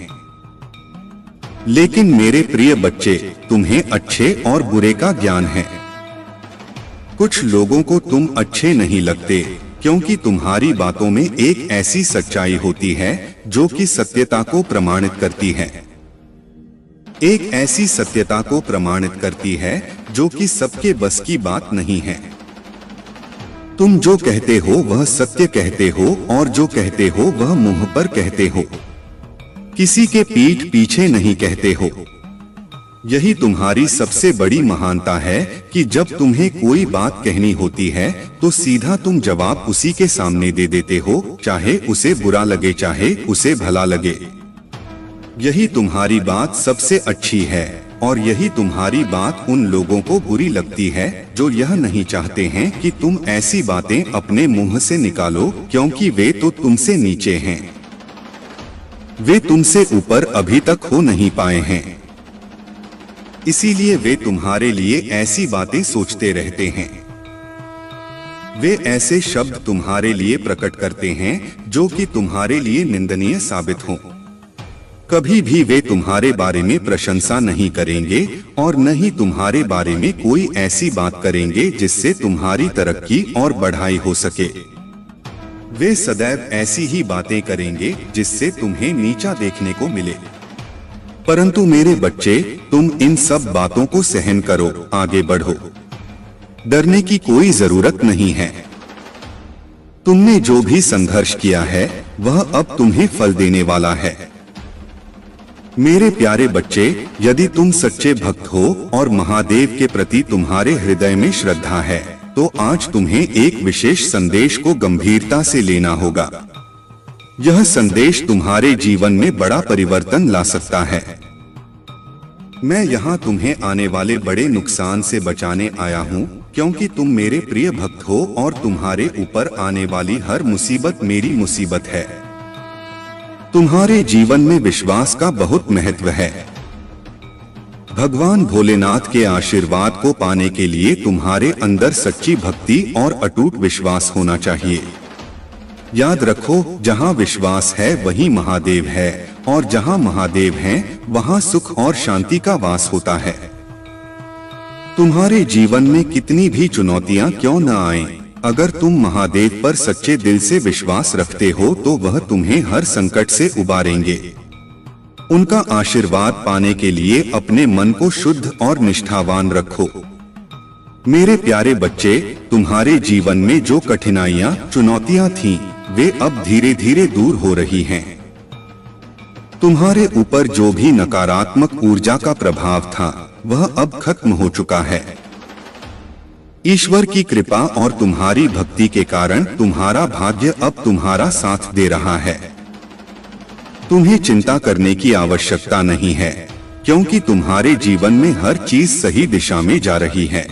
लेकिन मेरे प्रिय बच्चे, तुम्हें अच्छे और बुरे का ज्ञान है। कुछ लोगों को तुम अच्छे नहीं लगते क्योंकि तुम्हारी बातों में एक ऐसी सच्चाई होती है जो कि सत्यता को प्रमाणित करती है। एक ऐसी सत्यता को प्रमाणित करती है जो कि सबके बस की बात नहीं है। तुम जो कहते हो वह सत्य कहते हो और जो कहते हो वह मुंह पर कहते हो, किसी के पीठ पीछे नहीं कहते हो। यही तुम्हारी सबसे बड़ी महानता है कि जब तुम्हें कोई बात कहनी होती है तो सीधा तुम जवाब उसी के सामने दे देते हो, चाहे उसे बुरा लगे चाहे उसे भला लगे। यही तुम्हारी बात सबसे अच्छी है और यही तुम्हारी बात उन लोगों को बुरी लगती है जो यह नहीं चाहते हैं कि तुम ऐसी बातें अपने मुंह से निकालो, क्योंकि वे तो तुमसे नीचे हैं, वे तुमसे ऊपर अभी तक हो नहीं पाए हैं। इसीलिए वे तुम्हारे लिए ऐसी बातें सोचते रहते हैं। वे ऐसे शब्द तुम्हारे लिए प्रकट करते हैं जो कि तुम्हारे लिए निंदनीय साबित हों। कभी भी वे तुम्हारे बारे में प्रशंसा नहीं करेंगे और न ही तुम्हारे बारे में कोई ऐसी बात करेंगे जिससे तुम्हारी तरक्की और बढ़ाई हो सके। वे सदैव ऐसी ही बातें करेंगे जिससे तुम्हें नीचा देखने को मिले। परंतु मेरे बच्चे, तुम इन सब बातों को सहन करो, आगे बढ़ो। डरने की कोई जरूरत नहीं है। तुमने जो भी संघर्ष किया है वह अब तुम्हें फल देने वाला है। मेरे प्यारे बच्चे, यदि तुम सच्चे भक्त हो और महादेव के प्रति तुम्हारे हृदय में श्रद्धा है तो आज तुम्हें एक विशेष संदेश को गंभीरता से लेना होगा। यह संदेश तुम्हारे जीवन में बड़ा परिवर्तन ला सकता है। मैं यहाँ तुम्हें आने वाले बड़े नुकसान से बचाने आया हूँ, क्योंकि तुम मेरे प्रिय भक्त हो और तुम्हारे ऊपर आने वाली हर मुसीबत मेरी मुसीबत है। तुम्हारे जीवन में विश्वास का बहुत महत्व है। भगवान भोलेनाथ के आशीर्वाद को पाने के लिए तुम्हारे अंदर सच्ची भक्ति और अटूट विश्वास होना चाहिए। याद रखो, जहाँ विश्वास है वहीं महादेव है और जहाँ महादेव हैं वहाँ सुख और शांति का वास होता है। तुम्हारे जीवन में कितनी भी चुनौतियाँ क्यों न आएं, अगर तुम महादेव पर सच्चे दिल से विश्वास रखते हो तो वह तुम्हें हर संकट से उबारेंगे। उनका आशीर्वाद पाने के लिए अपने मन को शुद्ध और निष्ठावान रखो। मेरे प्यारे बच्चे, तुम्हारे जीवन में जो कठिनाइयाँ चुनौतियाँ थीं, वे अब धीरे धीरे दूर हो रही हैं। तुम्हारे ऊपर जो भी नकारात्मक ऊर्जा का प्रभाव था वह अब खत्म हो चुका है। ईश्वर की कृपा और तुम्हारी भक्ति के कारण तुम्हारा भाग्य अब तुम्हारा साथ दे रहा है। तुम्हें चिंता करने की आवश्यकता नहीं है, क्योंकि तुम्हारे जीवन में हर चीज सही दिशा में जा रही है।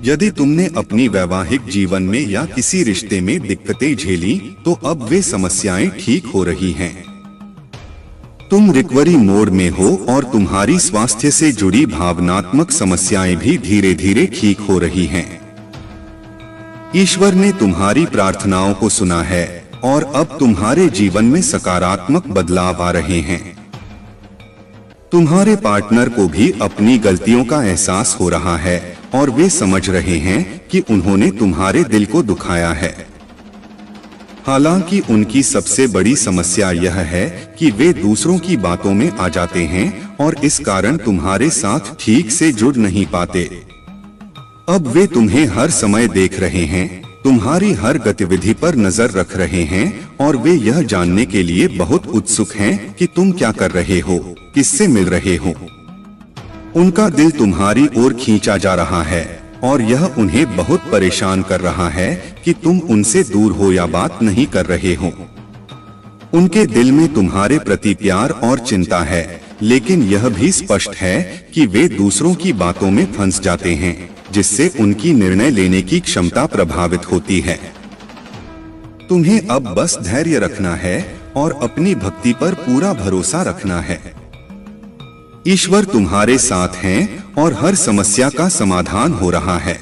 यदि तुमने अपनी वैवाहिक जीवन में या किसी रिश्ते में दिक्कतें झेली तो अब वे समस्याएं ठीक हो रही हैं। तुम रिकवरी मोड में हो और तुम्हारी स्वास्थ्य से जुड़ी भावनात्मक समस्याएं भी धीरे धीरे ठीक हो रही हैं। ईश्वर ने तुम्हारी प्रार्थनाओं को सुना है और अब तुम्हारे जीवन में सकारात्मक बदलाव आ रहे हैं। तुम्हारे पार्टनर को भी अपनी गलतियों का एहसास हो रहा है और वे समझ रहे हैं कि उन्होंने तुम्हारे दिल को दुखाया है। हालांकि उनकी सबसे बड़ी समस्या यह है कि वे दूसरों की बातों में आ जाते हैं और इस कारण तुम्हारे साथ ठीक से जुड़ नहीं पाते। अब वे तुम्हें हर समय देख रहे हैं, तुम्हारी हर गतिविधि पर नजर रख रहे हैं और वे यह जानने के लिए बहुत उत्सुक हैं कि तुम क्या कर रहे हो, किससे मिल रहे हो। उनका दिल तुम्हारी ओर खींचा जा रहा है और यह उन्हें बहुत परेशान कर रहा है कि तुम उनसे दूर हो या बात नहीं कर रहे हो। उनके दिल में तुम्हारे प्रति प्यार और चिंता है, लेकिन यह भी स्पष्ट है कि वे दूसरों की बातों में फंस जाते हैं, जिससे उनकी निर्णय लेने की क्षमता प्रभावित होती है। तुम्हें अब बस धैर्य रखना है और अपनी भक्ति पर पूरा भरोसा रखना है। ईश्वर तुम्हारे साथ हैं और हर समस्या का समाधान हो रहा है।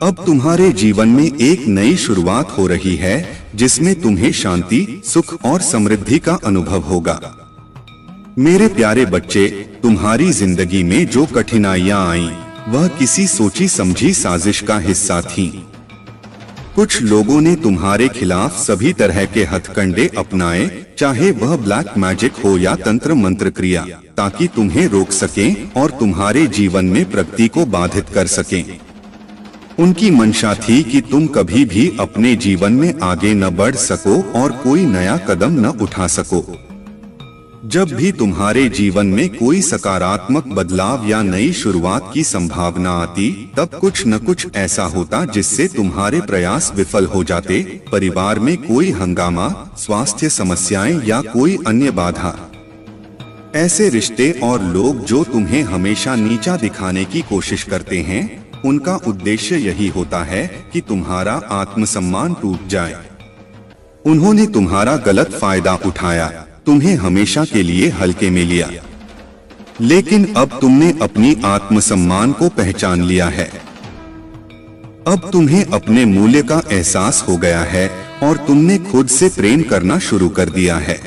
अब तुम्हारे जीवन में एक नई शुरुआत हो रही है जिसमें तुम्हें शांति, सुख और समृद्धि का अनुभव होगा। मेरे प्यारे बच्चे, तुम्हारी जिंदगी में जो कठिनाइयां आईं, वह किसी सोची समझी साजिश का हिस्सा थीं। कुछ लोगों ने तुम्हारे खिलाफ सभी तरह के हथकंडे अपनाए, चाहे वह ब्लैक मैजिक हो या तंत्र मंत्र क्रिया, ताकि तुम्हें रोक सकें और तुम्हारे जीवन में प्रगति को बाधित कर सकें। उनकी मंशा थी कि तुम कभी भी अपने जीवन में आगे न बढ़ सको और कोई नया कदम न उठा सको। जब भी तुम्हारे जीवन में कोई सकारात्मक बदलाव या नई शुरुआत की संभावना आती, तब कुछ न कुछ ऐसा होता जिससे तुम्हारे प्रयास विफल हो जाते। परिवार में कोई हंगामा, स्वास्थ्य समस्याएं या कोई अन्य बाधा। ऐसे रिश्ते और लोग जो तुम्हें हमेशा नीचा दिखाने की कोशिश करते हैं, उनका उद्देश्य यही होता है कि तुम्हारा आत्मसम्मान टूट जाए। उन्होंने तुम्हारा गलत फायदा उठाया, तुम्हें हमेशा के लिए हल्के में लिया। लेकिन अब तुमने अपनी आत्मसम्मान को पहचान लिया है। अब तुम्हें अपने मूल्य का एहसास हो गया है और तुमने खुद से प्रेम करना शुरू कर दिया है।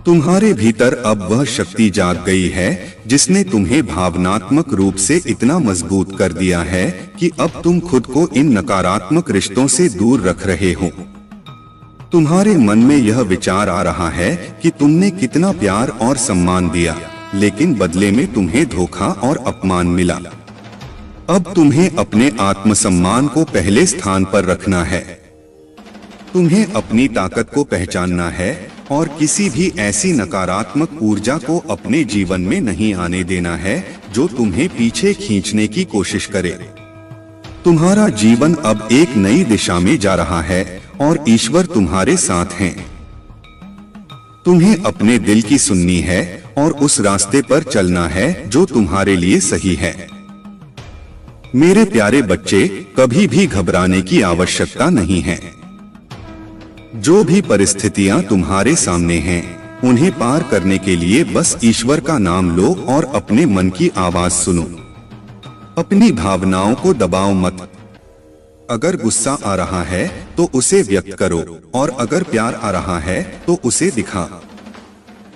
तुम्हारे भीतर अब वह शक्ति जाग गई है जिसने तुम्हें भावनात्मक रूप से इतना मजबूत कर दिया है कि अब तुम खुद को इन नकारात्मक रिश्तों से दूर रख रहे हो। तुम्हारे मन में यह विचार आ रहा है कि तुमने कितना प्यार और सम्मान दिया, लेकिन बदले में तुम्हें धोखा और अपमान मिला। अब तुम्हें अपने आत्मसम्मान को पहले स्थान पर रखना है। तुम्हें अपनी ताकत को पहचानना है और किसी भी ऐसी नकारात्मक ऊर्जा को अपने जीवन में नहीं आने देना है जो तुम्हें पीछे खींचने की कोशिश करे। तुम्हारा जीवन अब एक नई दिशा में जा रहा है और ईश्वर तुम्हारे साथ हैं। तुम्हें अपने दिल की सुननी है और उस रास्ते पर चलना है जो तुम्हारे लिए सही है। मेरे प्यारे बच्चे, कभी भी घबराने की आवश्यकता नहीं है। जो भी परिस्थितियां तुम्हारे सामने हैं, उन्हें पार करने के लिए बस ईश्वर का नाम लो और अपने मन की आवाज सुनो। अपनी भावनाओं को दबाओ मत। अगर गुस्सा आ रहा है तो उसे व्यक्त करो और अगर प्यार आ रहा है तो उसे दिखा।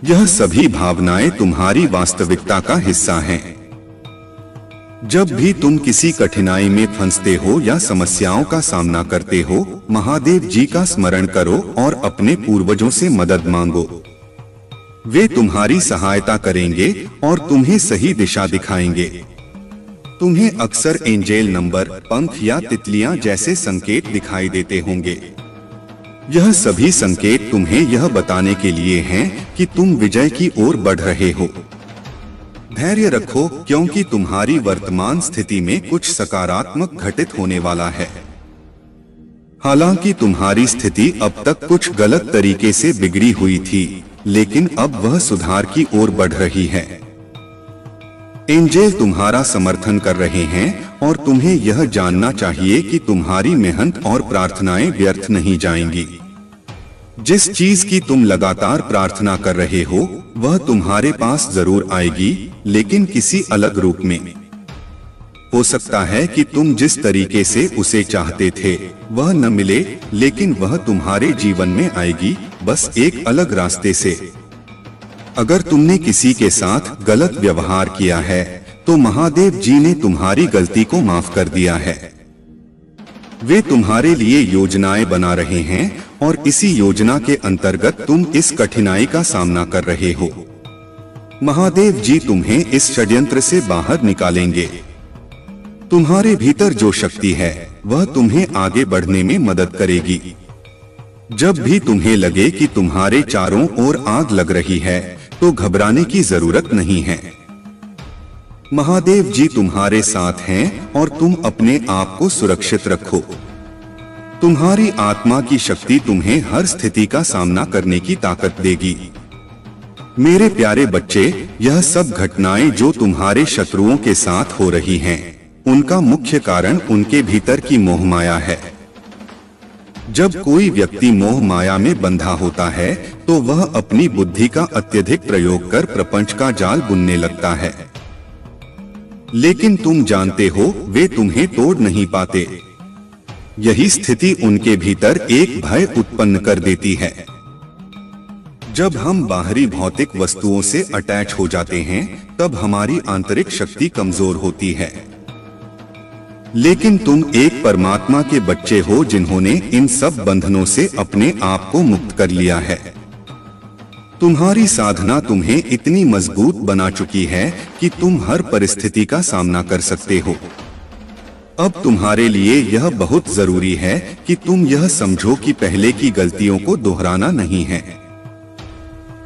यह सभी भावनाएं तुम्हारी वास्तविकता का हिस्सा हैं। जब भी तुम किसी कठिनाई में फंसते हो या समस्याओं का सामना करते हो, महादेव जी का स्मरण करो और अपने पूर्वजों से मदद मांगो। वे तुम्हारी सहायता करेंगे और तुम्हें सही दिशा दिखाएंगे। तुम्हें अक्सर एंजेल नंबर, पंख या तितलियां जैसे संकेत दिखाई देते होंगे। यह सभी संकेत तुम्हें यह बताने के लिए हैं कि तुम विजय की ओर बढ़ रहे हो। धैर्य रखो, क्योंकि तुम्हारी वर्तमान स्थिति में कुछ सकारात्मक घटित होने वाला है। हालांकि तुम्हारी स्थिति अब तक कुछ गलत तरीके से बिगड़ी हुई थी, लेकिन अब वह सुधार की ओर बढ़ रही है। एंजेल तुम्हारा समर्थन कर रहे हैं और तुम्हें यह जानना चाहिए कि तुम्हारी मेहनत और प्रार्थनाएं व्यर्थ नहीं जाएंगी। जिस चीज की तुम लगातार प्रार्थना कर रहे हो, वह तुम्हारे पास जरूर आएगी, लेकिन किसी अलग रूप में। हो सकता है कि तुम जिस तरीके से उसे चाहते थे वह न मिले, लेकिन वह तुम्हारे जीवन में आएगी, बस एक अलग रास्ते से। अगर तुमने किसी के साथ गलत व्यवहार किया है तो महादेव जी ने तुम्हारी गलती को माफ कर दिया है। वे तुम्हारे लिए योजनाएं बना रहे हैं और इसी योजना के अंतर्गत तुम इस कठिनाई का सामना कर रहे हो। महादेव जी तुम्हें इस षड्यंत्र से बाहर निकालेंगे। तुम्हारे भीतर जो शक्ति है वह तुम्हें आगे बढ़ने में मदद करेगी। जब भी तुम्हें लगे कि तुम्हारे चारों ओर आग लग रही है तो घबराने की जरूरत नहीं है। महादेव जी तुम्हारे साथ हैं और तुम अपने आप को सुरक्षित रखो। तुम्हारी आत्मा की शक्ति तुम्हें हर स्थिति का सामना करने की ताकत देगी। मेरे प्यारे बच्चे, यह सब घटनाएं जो तुम्हारे शत्रुओं के साथ हो रही हैं, उनका मुख्य कारण उनके भीतर की मोह माया है। जब कोई व्यक्ति मोह माया में बंधा होता है तो वह अपनी बुद्धि का अत्यधिक प्रयोग कर प्रपंच का जाल बुनने लगता है। लेकिन तुम जानते हो, वे तुम्हें तोड़ नहीं पाते। यही स्थिति उनके भीतर एक भय उत्पन्न कर देती है। जब हम बाहरी भौतिक वस्तुओं से अटैच हो जाते हैं, तब हमारी आंतरिक शक्ति कमजोर होती है। लेकिन तुम एक परमात्मा के बच्चे हो जिन्होंने इन सब बंधनों से अपने आप को मुक्त कर लिया है। तुम्हारी साधना तुम्हें इतनी मजबूत बना चुकी है कि तुम हर परिस्थिति का सामना कर सकते हो। अब तुम्हारे लिए यह बहुत जरूरी है कि तुम यह समझो कि पहले की गलतियों को दोहराना नहीं है।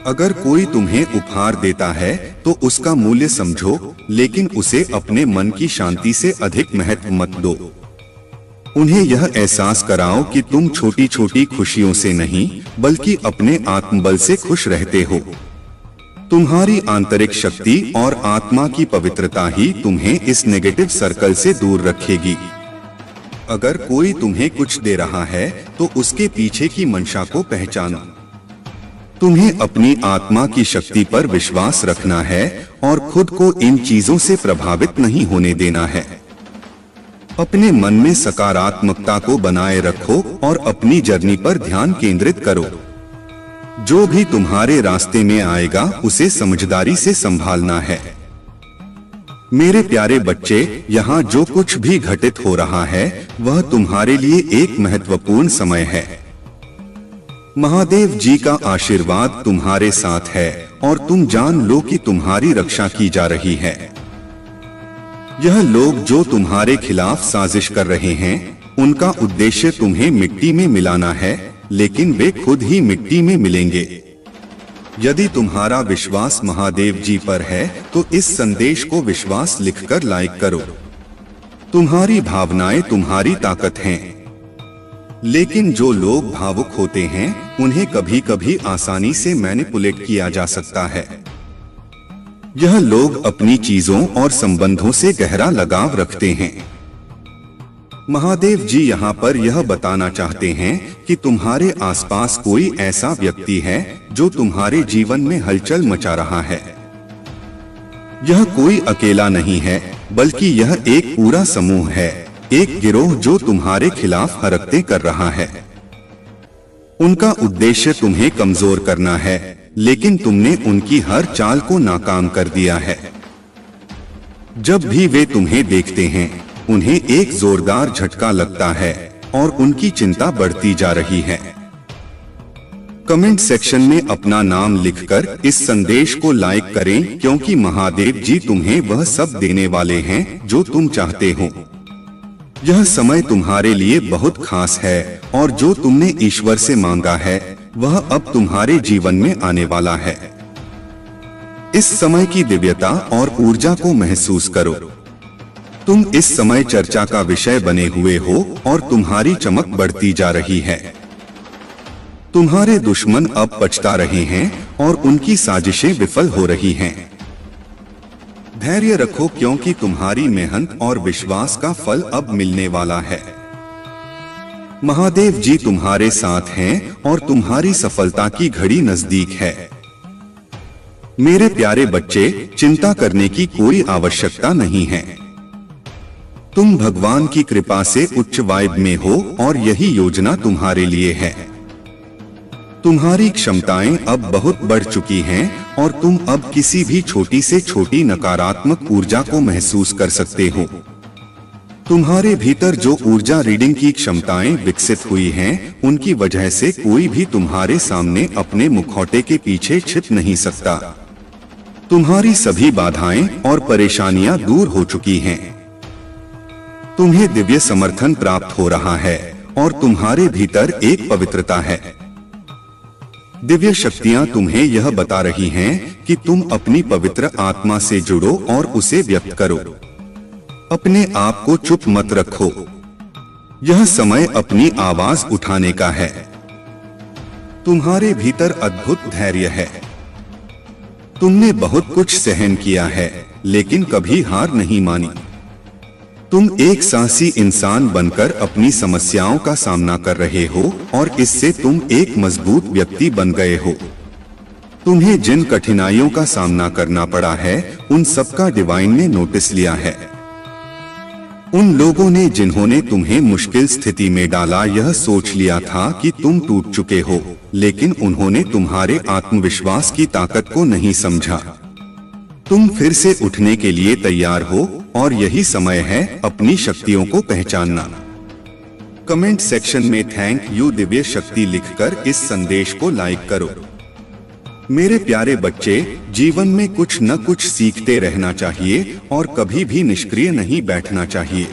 अगर कोई तुम्हें उपहार देता है तो उसका मूल्य समझो, लेकिन उसे अपने मन की शांति से अधिक महत्व मत दो। उन्हें यह एहसास कराओ कि तुम छोटी छोटी खुशियों से नहीं बल्कि अपने आत्मबल से खुश रहते हो। तुम्हारी आंतरिक शक्ति और आत्मा की पवित्रता ही तुम्हें इस नेगेटिव सर्कल से दूर रखेगी। अगर कोई तुम्हें कुछ दे रहा है तो उसके पीछे की मंशा को पहचानो। तुम्हें अपनी आत्मा की शक्ति पर विश्वास रखना है और खुद को इन चीजों से प्रभावित नहीं होने देना है। अपने मन में सकारात्मकता को बनाए रखो और अपनी जर्नी पर ध्यान केंद्रित करो। जो भी तुम्हारे रास्ते में आएगा उसे समझदारी से संभालना है। मेरे प्यारे बच्चे, यहाँ जो कुछ भी घटित हो रहा है वह तुम्हारे लिए एक महत्वपूर्ण समय है। महादेव जी का आशीर्वाद तुम्हारे साथ है और तुम जान लो कि तुम्हारी रक्षा की जा रही है। यह लोग जो तुम्हारे खिलाफ साजिश कर रहे हैं, उनका उद्देश्य तुम्हें मिट्टी में मिलाना है, लेकिन वे खुद ही मिट्टी में मिलेंगे। यदि तुम्हारा विश्वास महादेव जी पर है तो इस संदेश को विश्वास लिखकर लाइक करो। तुम्हारी भावनाएं तुम्हारी ताकत हैं, लेकिन जो लोग भावुक होते हैं उन्हें कभी कभी आसानी से मैनिपुलेट किया जा सकता है। यह लोग अपनी चीजों और संबंधों से गहरा लगाव रखते हैं। महादेव जी यहाँ पर यह बताना चाहते हैं कि तुम्हारे आसपास कोई ऐसा व्यक्ति है जो तुम्हारे जीवन में हलचल मचा रहा है। यह कोई अकेला नहीं है, बल्कि यह एक पूरा समूह है, एक गिरोह जो तुम्हारे खिलाफ हरकतें कर रहा है। उनका उद्देश्य तुम्हें कमजोर करना है, लेकिन तुमने उनकी हर चाल को नाकाम कर दिया है। जब भी वे तुम्हें देखते हैं उन्हें एक जोरदार झटका लगता है और उनकी चिंता बढ़ती जा रही है। कमेंट सेक्शन में अपना नाम लिखकर इस संदेश को लाइक करें, क्योंकि महादेव जी तुम्हें वह सब देने वाले हैं जो तुम चाहते हो। यह समय तुम्हारे लिए बहुत खास है और जो तुमने ईश्वर से मांगा है वह अब तुम्हारे जीवन में आने वाला है। इस समय की दिव्यता और ऊर्जा को महसूस करो। तुम इस समय चर्चा का विषय बने हुए हो और तुम्हारी चमक बढ़ती जा रही है। तुम्हारे दुश्मन अब पछता रहे हैं और उनकी साजिशें विफल हो रही हैं। धैर्य रखो, क्योंकि तुम्हारी मेहनत और विश्वास का फल अब मिलने वाला है। महादेव जी तुम्हारे साथ हैं और तुम्हारी सफलता की घड़ी नजदीक है। मेरे प्यारे बच्चे, चिंता करने की कोई आवश्यकता नहीं है। तुम भगवान की कृपा से उच्च वाइब में हो और यही योजना तुम्हारे लिए है। तुम्हारी क्षमताएं अब बहुत बढ़ चुकी हैं और तुम अब किसी भी छोटी से छोटी नकारात्मक ऊर्जा को महसूस कर सकते हो। तुम्हारे भीतर जो ऊर्जा रीडिंग की क्षमताएं विकसित हुई हैं, उनकी वजह से कोई भी तुम्हारे सामने अपने मुखौटे के पीछे छिप नहीं सकता। तुम्हारी सभी बाधाएं और परेशानियां दूर हो चुकी हैं। तुम्हें दिव्य समर्थन प्राप्त हो रहा है और तुम्हारे भीतर एक पवित्रता है। दिव्य शक्तियां तुम्हें यह बता रही हैं कि तुम अपनी पवित्र आत्मा से जुड़ो और उसे व्यक्त करो। अपने आप को चुप मत रखो। यह समय अपनी आवाज उठाने का है। तुम्हारे भीतर अद्भुत धैर्य है। तुमने बहुत कुछ सहन किया है, लेकिन कभी हार नहीं मानी। तुम एक साहसी इंसान बनकर अपनी समस्याओं का सामना कर रहे हो और इससे तुम एक मजबूत व्यक्ति बन गए हो। तुम्हें जिन कठिनाइयों का सामना करना पड़ा है, उन सबका डिवाइन ने नोटिस लिया है। उन लोगों ने जिन्होंने तुम्हें मुश्किल स्थिति में डाला, यह सोच लिया था कि तुम टूट चुके हो, लेकिन उन्होंने तुम्हारे आत्मविश्वास की ताकत को नहीं समझा। तुम फिर से उठने के लिए तैयार हो और यही समय है अपनी शक्तियों को पहचानना। कमेंट सेक्शन में थैंक यू दिव्य शक्ति लिखकर इस संदेश को लाइक करो। मेरे प्यारे बच्चे, जीवन में कुछ न कुछ सीखते रहना चाहिए और कभी भी निष्क्रिय नहीं बैठना चाहिए।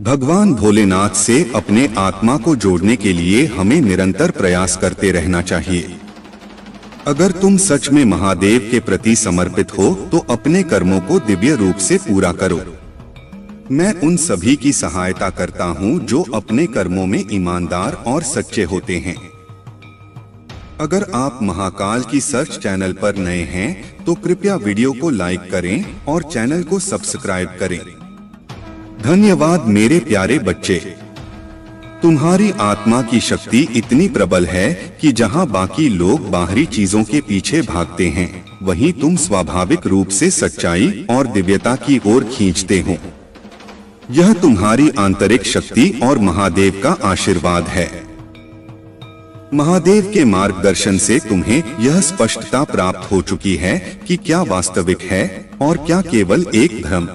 भगवान भोलेनाथ से अपने आत्मा को जोड़ने के लिए हमें निरंतर प्रयास करते रहना चाहिए। अगर तुम सच में महादेव के प्रति समर्पित हो तो अपने कर्मों को दिव्य रूप से पूरा करो। मैं उन सभी की सहायता करता हूं जो अपने कर्मों में ईमानदार और सच्चे होते हैं। अगर आप महाकाल की सर्च चैनल पर नए हैं तो कृपया वीडियो को लाइक करें और चैनल को सब्सक्राइब करें। धन्यवाद मेरे प्यारे बच्चे। तुम्हारी आत्मा की शक्ति इतनी प्रबल है कि जहां बाकी लोग बाहरी चीजों के पीछे भागते हैं, वहीं तुम स्वाभाविक रूप से सच्चाई और दिव्यता की ओर खींचते हो। यह तुम्हारी आंतरिक शक्ति और महादेव का आशीर्वाद है। महादेव के मार्गदर्शन से तुम्हें यह स्पष्टता प्राप्त हो चुकी है कि क्या वास्तविक है और क्या केवल एक भ्रम।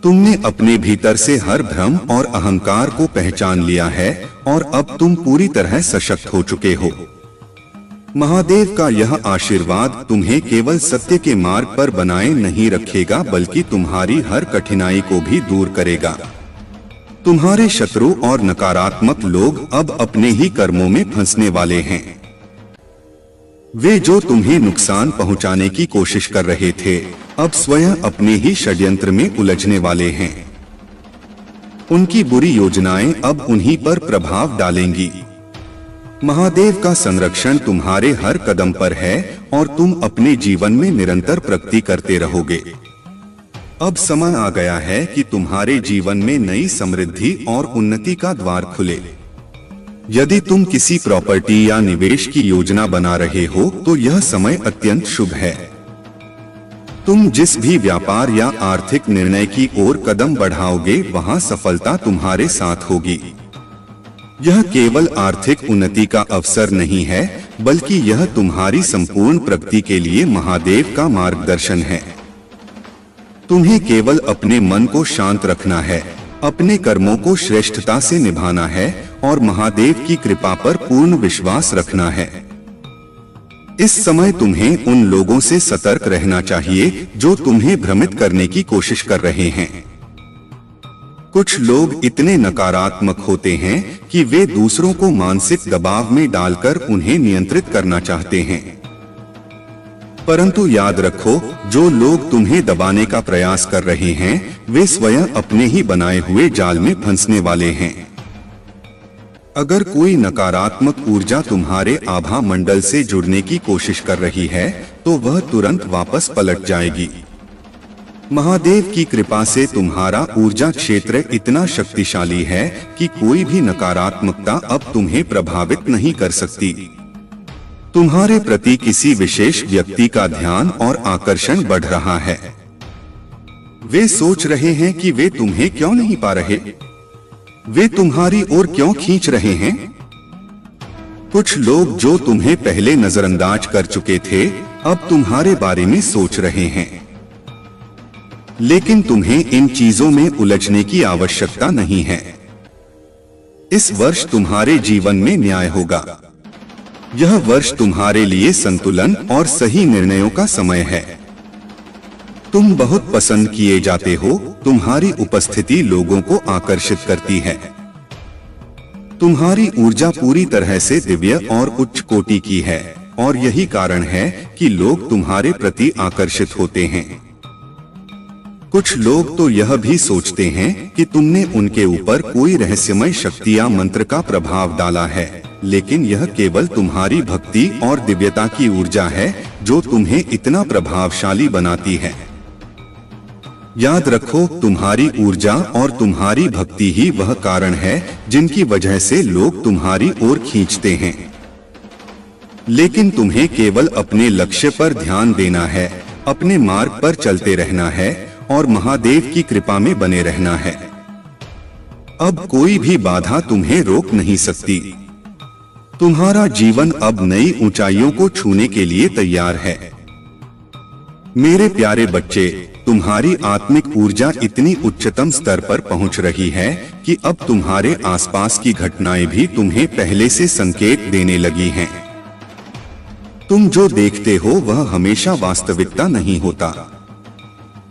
तुमने अपने भीतर से हर भ्रम और अहंकार को पहचान लिया है और अब तुम पूरी तरह सशक्त हो चुके हो। महादेव का यह आशीर्वाद तुम्हें केवल सत्य के मार्ग पर बनाए नहीं रखेगा, बल्कि तुम्हारी हर कठिनाई को भी दूर करेगा। तुम्हारे शत्रु और नकारात्मक लोग अब अपने ही कर्मों में फंसने वाले हैं। वे जो तुम्हें नुकसान पहुंचाने की कोशिश कर रहे थे, अब स्वयं अपने ही षड्यंत्र में उलझने वाले हैं। उनकी बुरी योजनाएं अब उन्हीं पर प्रभाव डालेंगी। महादेव का संरक्षण तुम्हारे हर कदम पर है और तुम अपने जीवन में निरंतर प्रगति करते रहोगे। अब समय आ गया है कि तुम्हारे जीवन में नई समृद्धि और उन्नति का द्वार खुले। यदि तुम किसी प्रॉपर्टी या निवेश की योजना बना रहे हो तो यह समय अत्यंत शुभ है। तुम जिस भी व्यापार या आर्थिक निर्णय की ओर कदम बढ़ाओगे, वहां सफलता तुम्हारे साथ होगी। यह केवल आर्थिक उन्नति का अवसर नहीं है, बल्कि यह तुम्हारी संपूर्ण प्रगति के लिए महादेव का मार्गदर्शन है। तुम्हें केवल अपने मन को शांत रखना है, अपने कर्मों को श्रेष्ठता से निभाना है और महादेव की कृपा पर पूर्ण विश्वास रखना है। इस समय तुम्हें उन लोगों से सतर्क रहना चाहिए जो तुम्हें भ्रमित करने की कोशिश कर रहे हैं। कुछ लोग इतने नकारात्मक होते हैं कि वे दूसरों को मानसिक दबाव में डालकर उन्हें नियंत्रित करना चाहते हैं। परंतु याद रखो, जो लोग तुम्हें दबाने का प्रयास कर रहे हैं, वे स्वयं अपने ही बनाए हुए जाल में फंसने वाले हैं। अगर कोई नकारात्मक ऊर्जा तुम्हारे आभा मंडल से जुड़ने की कोशिश कर रही है, तो वह तुरंत वापस पलट जाएगी। महादेव की कृपा से तुम्हारा ऊर्जा क्षेत्र इतना शक्तिशाली है कि कोई भी नकारात्मकता अब तुम्हें प्रभावित नहीं कर सकती। तुम्हारे प्रति किसी विशेष व्यक्ति का ध्यान और आकर्षण बढ़ रहा है। वे सोच रहे हैं कि वे तुम्हें क्यों नहीं पा रहे, वे तुम्हारी ओर क्यों खींच रहे हैं। कुछ लोग जो तुम्हें पहले नजरअंदाज कर चुके थे, अब तुम्हारे बारे में सोच रहे हैं। लेकिन तुम्हें इन चीजों में उलझने की आवश्यकता नहीं है। इस वर्ष तुम्हारे जीवन में न्याय होगा। यह वर्ष तुम्हारे लिए संतुलन और सही निर्णयों का समय है। तुम बहुत पसंद किए जाते हो, तुम्हारी उपस्थिति लोगों को आकर्षित करती है। तुम्हारी ऊर्जा पूरी तरह से दिव्य और उच्च कोटि की है और यही कारण है कि लोग तुम्हारे प्रति आकर्षित होते हैं। कुछ लोग तो यह भी सोचते हैं कि तुमने उनके ऊपर कोई रहस्यमय शक्ति या मंत्र का प्रभाव डाला है, लेकिन यह केवल तुम्हारी भक्ति और दिव्यता की ऊर्जा है जो तुम्हें इतना प्रभावशाली बनाती है। याद रखो, तुम्हारी ऊर्जा और तुम्हारी भक्ति ही वह कारण है जिनकी वजह से लोग तुम्हारी ओर खींचते हैं। लेकिन तुम्हें केवल अपने लक्ष्य पर ध्यान देना है, अपने मार्ग पर चलते रहना है और महादेव की कृपा में बने रहना है। अब कोई भी बाधा तुम्हें रोक नहीं सकती। तुम्हारा जीवन अब नई ऊंचाइयों को छूने के लिए तैयार है। मेरे प्यारे बच्चे, तुम्हारी आत्मिक ऊर्जा इतनी उच्चतम स्तर पर पहुंच रही है कि अब तुम्हारे आसपास की घटनाएं भी तुम्हें पहले से संकेत देने लगी हैं। तुम जो देखते हो वह हमेशा वास्तविकता नहीं होता,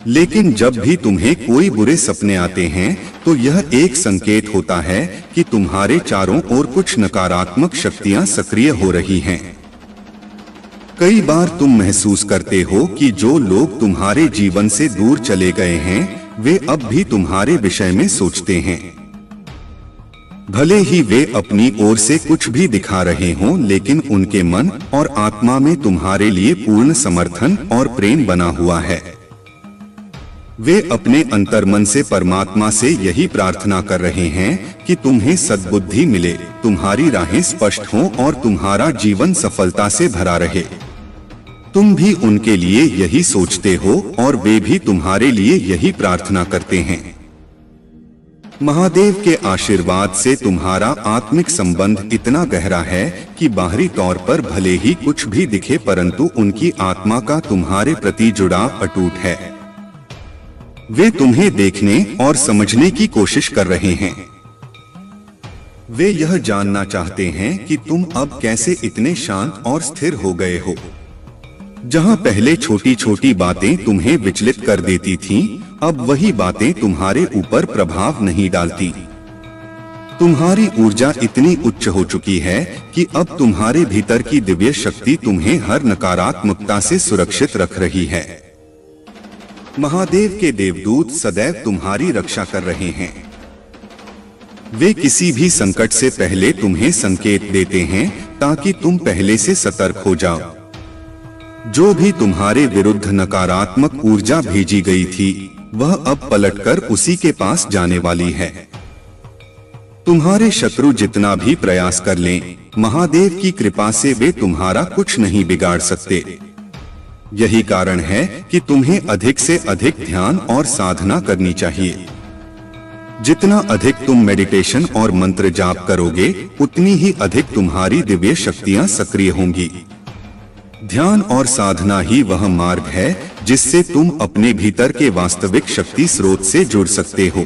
लेकिन जब भी तुम्हें कोई बुरे सपने आते हैं तो यह एक संकेत होता है कि तुम्हारे चारों ओर कुछ नकारात्मक शक्तियां सक्रिय हो रही हैं। कई बार तुम महसूस करते हो कि जो लोग तुम्हारे जीवन से दूर चले गए हैं वे अब भी तुम्हारे विषय में सोचते हैं। भले ही वे अपनी ओर से कुछ भी दिखा रहे हों, लेकिन उनके मन और आत्मा में तुम्हारे लिए पूर्ण समर्थन और प्रेम बना हुआ है। वे अपने अंतर्मन से परमात्मा से यही प्रार्थना कर रहे हैं कि तुम्हें सद्बुद्धि मिले, तुम्हारी राहें स्पष्ट हों और तुम्हारा जीवन सफलता से भरा रहे। तुम भी उनके लिए यही सोचते हो और वे भी तुम्हारे लिए यही प्रार्थना करते हैं। महादेव के आशीर्वाद से तुम्हारा आत्मिक संबंध इतना गहरा है कि बाहरी तौर पर भले ही कुछ भी दिखे, परंतु उनकी आत्मा का तुम्हारे प्रति जुड़ाव अटूट है। वे तुम्हें देखने और समझने की कोशिश कर रहे हैं। वे यह जानना चाहते हैं कि तुम अब कैसे इतने शांत और स्थिर हो गए हो। जहां पहले छोटी छोटी बातें तुम्हें विचलित कर देती थीं, अब वही बातें तुम्हारे ऊपर प्रभाव नहीं डालती। तुम्हारी ऊर्जा इतनी उच्च हो चुकी है कि अब तुम्हारे भीतर की दिव्य शक्ति तुम्हें हर नकारात्मकता से सुरक्षित रख रही है। महादेव के देवदूत सदैव तुम्हारी रक्षा कर रहे हैं। वे किसी भी संकट से पहले तुम्हें संकेत देते हैं ताकि तुम पहले से सतर्क हो जाओ। जो भी तुम्हारे विरुद्ध नकारात्मक ऊर्जा भेजी गई थी वह अब पलटकर उसी के पास जाने वाली है। तुम्हारे शत्रु जितना भी प्रयास कर लें, महादेव की कृपा से वे तुम्हारा कुछ नहीं बिगाड़ सकते। यही कारण है कि तुम्हें अधिक से अधिक ध्यान और साधना करनी चाहिए। जितना अधिक तुम मेडिटेशन और मंत्र जाप करोगे, उतनी ही अधिक तुम्हारी दिव्य शक्तियां सक्रिय होंगी। ध्यान और साधना ही वह मार्ग है जिससे तुम अपने भीतर के वास्तविक शक्ति स्रोत से जुड़ सकते हो।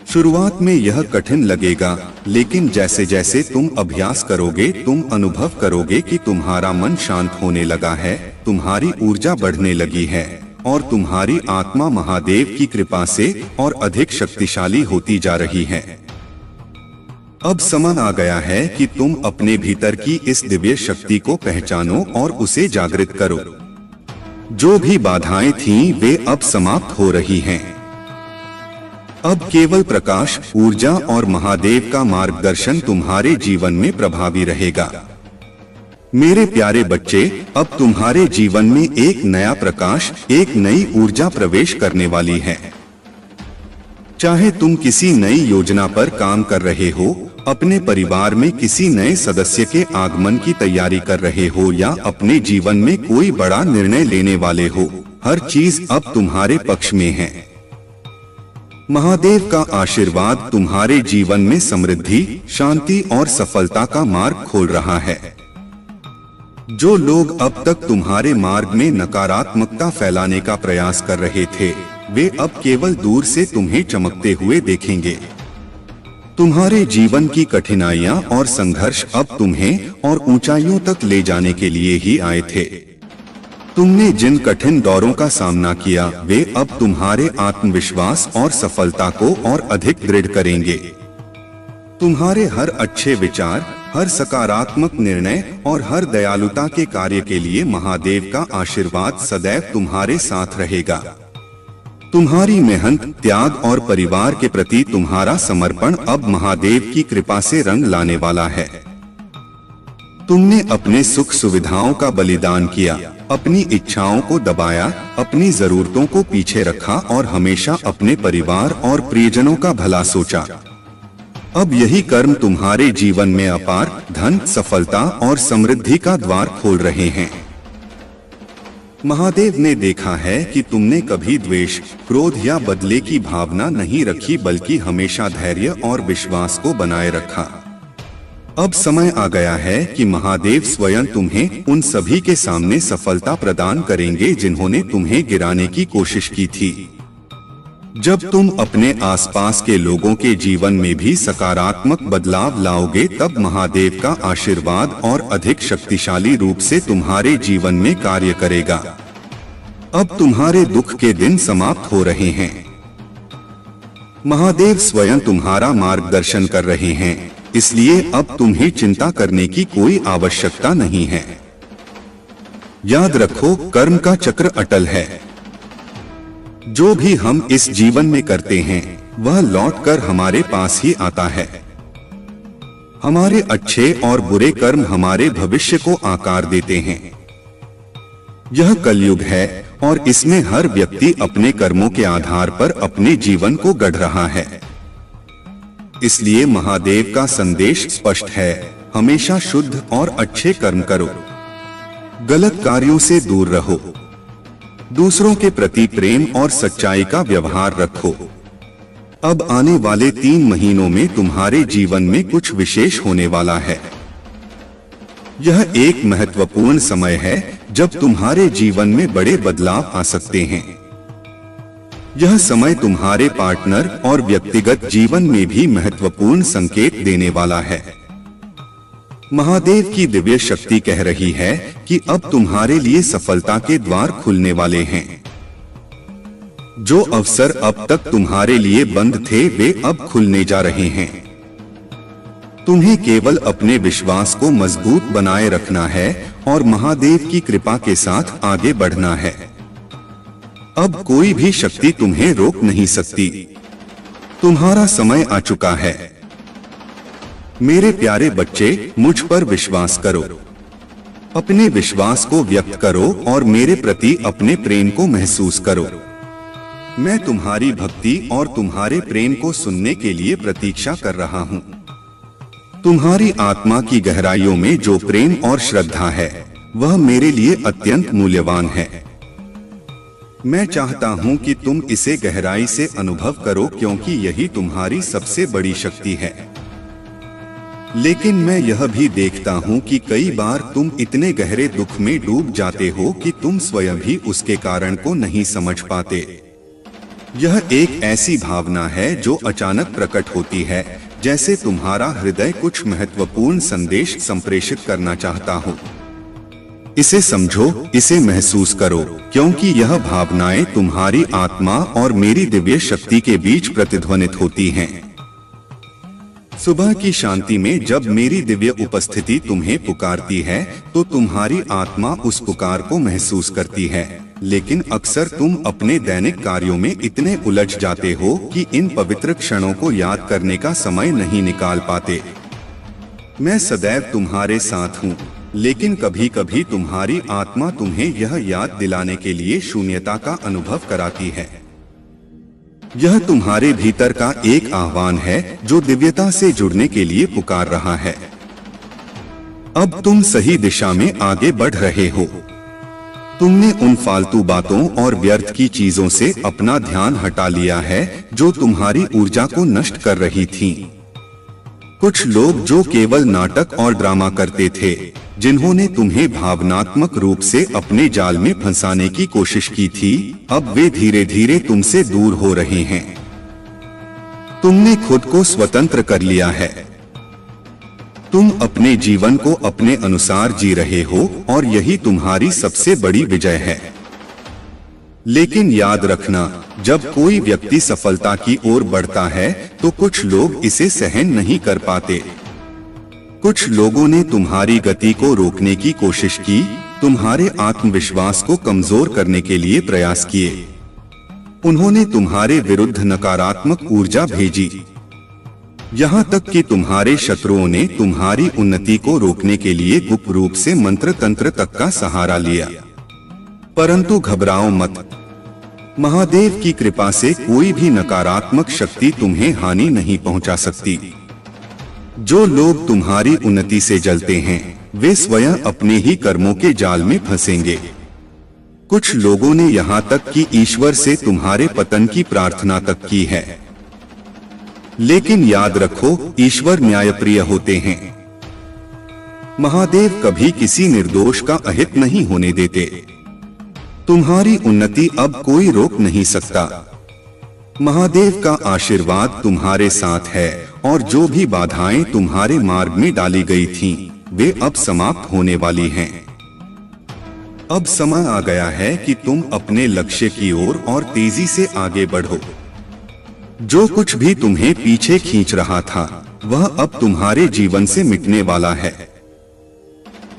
शुरुआत में यह कठिन लगेगा, लेकिन जैसे जैसे तुम अभ्यास करोगे तुम अनुभव करोगे कि तुम्हारा मन शांत होने लगा है, तुम्हारी ऊर्जा बढ़ने लगी है और तुम्हारी आत्मा महादेव की कृपा से और अधिक शक्तिशाली होती जा रही है। अब समय आ गया है कि तुम अपने भीतर की इस दिव्य शक्ति को पहचानो और उसे जागृत करो। जो भी बाधाएं थीं, वे अब समाप्त हो रही हैं। अब केवल प्रकाश, ऊर्जा और महादेव का मार्गदर्शन तुम्हारे जीवन में प्रभावी रहेगा। मेरे प्यारे बच्चे, अब तुम्हारे जीवन में एक नया प्रकाश, एक नई ऊर्जा प्रवेश करने वाली है। चाहे तुम किसी नई योजना पर काम कर रहे हो, अपने परिवार में किसी नए सदस्य के आगमन की तैयारी कर रहे हो या अपने जीवन में कोई बड़ा निर्णय लेने वाले हो, हर चीज अब तुम्हारे पक्ष में है। महादेव का आशीर्वाद तुम्हारे जीवन में समृद्धि, शांति और सफलता का मार्ग खोल रहा है। जो लोग अब तक तुम्हारे मार्ग में नकारात्मकता फैलाने का प्रयास कर रहे थे, वे अब केवल दूर से तुम्हें चमकते हुए देखेंगे। तुम्हारे जीवन की कठिनाइयां और संघर्ष अब तुम्हें और ऊंचाइयों तक ले जाने के लिए ही आए थे। तुमने जिन कठिन दौरों का सामना किया, वे अब तुम्हारे आत्मविश्वास और सफलता को और अधिक दृढ़ करेंगे। तुम्हारे हर अच्छे विचार, हर सकारात्मक निर्णय और हर दयालुता के कार्य के लिए महादेव का आशीर्वाद सदैव तुम्हारे साथ रहेगा। तुम्हारी मेहनत, त्याग और परिवार के प्रति तुम्हारा समर्पण अब महादेव की कृपा से रंग लाने वाला है। तुमने अपने सुख सुविधाओं का बलिदान किया, अपनी इच्छाओं को दबाया, अपनी जरूरतों को पीछे रखा और हमेशा अपने परिवार और प्रियजनों का भला सोचा। अब यही कर्म तुम्हारे जीवन में अपार धन, सफलता और समृद्धि का द्वार खोल रहे हैं। महादेव ने देखा है कि तुमने कभी द्वेष, क्रोध या बदले की भावना नहीं रखी, बल्कि हमेशा धैर्य और विश्वास को बनाए रखा। अब समय आ गया है कि महादेव स्वयं तुम्हें उन सभी के सामने सफलता प्रदान करेंगे जिन्होंने तुम्हें गिराने की कोशिश की थी। जब तुम अपने आसपास के लोगों के जीवन में भी सकारात्मक बदलाव लाओगे, तब महादेव का आशीर्वाद और अधिक शक्तिशाली रूप से तुम्हारे जीवन में कार्य करेगा। अब तुम्हारे दुख के दिन समाप्त हो रहे हैं। महादेव स्वयं तुम्हारा मार्गदर्शन कर रहे हैं, इसलिए अब तुम्हें चिंता करने की कोई आवश्यकता नहीं है। याद रखो, कर्म का चक्र अटल है। जो भी हम इस जीवन में करते हैं वह लौटकर हमारे पास ही आता है। हमारे अच्छे और बुरे कर्म हमारे भविष्य को आकार देते हैं। यह कलयुग है और इसमें हर व्यक्ति अपने कर्मों के आधार पर अपने जीवन को गढ़ रहा है। इसलिए महादेव का संदेश स्पष्ट है, हमेशा शुद्ध और अच्छे कर्म करो, गलत कार्यों से दूर रहो, दूसरों के प्रति प्रेम और सच्चाई का व्यवहार रखो। अब आने वाले 3 महीनों में तुम्हारे जीवन में कुछ विशेष होने वाला है। यह एक महत्वपूर्ण समय है जब तुम्हारे जीवन में बड़े बदलाव आ सकते हैं। यह समय तुम्हारे पार्टनर और व्यक्तिगत जीवन में भी महत्वपूर्ण संकेत देने वाला है। महादेव की दिव्य शक्ति कह रही है कि अब तुम्हारे लिए सफलता के द्वार खुलने वाले हैं। जो अवसर अब तक तुम्हारे लिए बंद थे वे अब खुलने जा रहे हैं। तुम्हें केवल अपने विश्वास को मजबूत बनाए रखना है और महादेव की कृपा के साथ आगे बढ़ना है। अब कोई भी शक्ति तुम्हें रोक नहीं सकती। तुम्हारा समय आ चुका है। मेरे प्यारे बच्चे, मुझ पर विश्वास करो, अपने विश्वास को व्यक्त करो और मेरे प्रति अपने प्रेम को महसूस करो। मैं तुम्हारी भक्ति और तुम्हारे प्रेम को सुनने के लिए प्रतीक्षा कर रहा हूँ। तुम्हारी आत्मा की गहराइयों में जो प्रेम और श्रद्धा है वह मेरे लिए अत्यंत मूल्यवान है। मैं चाहता हूँ कि तुम इसे गहराई से अनुभव करो, क्योंकि यही तुम्हारी सबसे बड़ी शक्ति है। लेकिन मैं यह भी देखता हूँ कि कई बार तुम इतने गहरे दुख में डूब जाते हो कि तुम स्वयं भी उसके कारण को नहीं समझ पाते। यह एक ऐसी भावना है जो अचानक प्रकट होती है, जैसे तुम्हारा हृदय कुछ महत्वपूर्ण संदेश संप्रेषित करना चाहता हो। इसे समझो, इसे महसूस करो, क्योंकि यह भावनाएं तुम्हारी आत्मा और मेरी दिव्य शक्ति के बीच प्रतिध्वनित होती हैं। सुबह की शांति में जब मेरी दिव्य उपस्थिति तुम्हें पुकारती है तो तुम्हारी आत्मा उस पुकार को महसूस करती है। लेकिन अक्सर तुम अपने दैनिक कार्यों में इतने उलझ जाते हो कि इन पवित्र क्षणों को याद करने का समय नहीं निकाल पाते। मैं सदैव तुम्हारे साथ हूँ, लेकिन कभी कभी तुम्हारी आत्मा तुम्हें यह याद दिलाने के लिए शून्यता का अनुभव कराती है। यह तुम्हारे भीतर का एक आह्वान है जो दिव्यता से जुड़ने के लिए पुकार रहा है। अब तुम सही दिशा में आगे बढ़ रहे हो। तुमने उन फालतू बातों और व्यर्थ की चीजों से अपना ध्यान हटा लिया है जो तुम्हारी ऊर्जा को नष्ट कर रही थीं। कुछ लोग जो केवल नाटक और ड्रामा करते थे, जिन्होंने तुम्हें भावनात्मक रूप से अपने जाल में फंसाने की कोशिश की थी, अब वे धीरे धीरे तुमसे दूर हो रहे हैं। तुमने खुद को स्वतंत्र कर लिया है। तुम अपने जीवन को अपने अनुसार जी रहे हो और यही तुम्हारी सबसे बड़ी विजय है। लेकिन याद रखना, जब कोई व्यक्ति सफलता की ओर बढ़ता है तो कुछ लोग इसे सहन नहीं कर पाते। कुछ लोगों ने तुम्हारी गति को रोकने की कोशिश की, तुम्हारे आत्मविश्वास को कमजोर करने के लिए प्रयास किए। उन्होंने तुम्हारे विरुद्ध नकारात्मक ऊर्जा भेजी। यहाँ तक कि तुम्हारे शत्रुओं ने तुम्हारी उन्नति को रोकने के लिए गुप्त रूप से मंत्र तंत्र तक का सहारा लिया। परंतु घबराओ मत, महादेव की कृपा से कोई भी नकारात्मक शक्ति तुम्हें हानि नहीं पहुंचा सकती। जो लोग तुम्हारी उन्नति से जलते हैं वे स्वयं अपने ही कर्मों के जाल में फंसेंगे। कुछ लोगों ने यहाँ तक कि ईश्वर से तुम्हारे पतन की प्रार्थना तक की है। लेकिन याद रखो, ईश्वर न्यायप्रिय होते हैं। महादेव कभी किसी निर्दोष का अहित नहीं होने देते। तुम्हारी उन्नति अब कोई रोक नहीं सकता। महादेव का आशीर्वाद तुम्हारे साथ है और जो भी बाधाएं तुम्हारे मार्ग में डाली गई थीं, वे अब समाप्त होने वाली हैं। अब समय आ गया है कि तुम अपने लक्ष्य की ओर और तेजी से आगे बढ़ो। जो कुछ भी तुम्हें पीछे खींच रहा था, वह अब तुम्हारे जीवन से मिटने वाला है।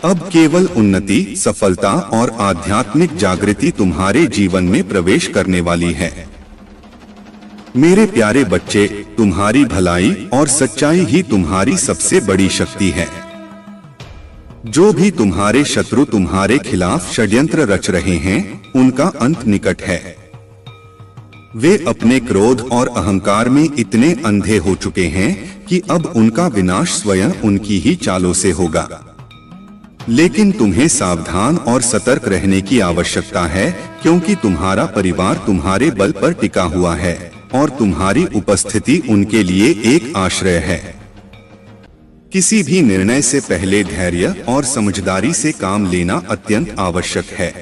अब केवल उन्नति, सफलता और आध्यात्मिक जागृति तुम्हारे जीवन में प्रवेश करने वाली है। मेरे प्यारे बच्चे, तुम्हारी भलाई और सच्चाई ही तुम्हारी सबसे बड़ी शक्ति है। जो भी तुम्हारे शत्रु तुम्हारे खिलाफ षड्यंत्र रच रहे हैं, उनका अंत निकट है। वे अपने क्रोध और अहंकार में इतने अंधे हो चुके हैं कि अब उनका विनाश स्वयं उनकी ही चालों से होगा। लेकिन तुम्हें सावधान और सतर्क रहने की आवश्यकता है, क्योंकि तुम्हारा परिवार तुम्हारे बल पर टिका हुआ है और तुम्हारी उपस्थिति उनके लिए एक आश्रय है। किसी भी निर्णय से पहले धैर्य और समझदारी से काम लेना अत्यंत आवश्यक है।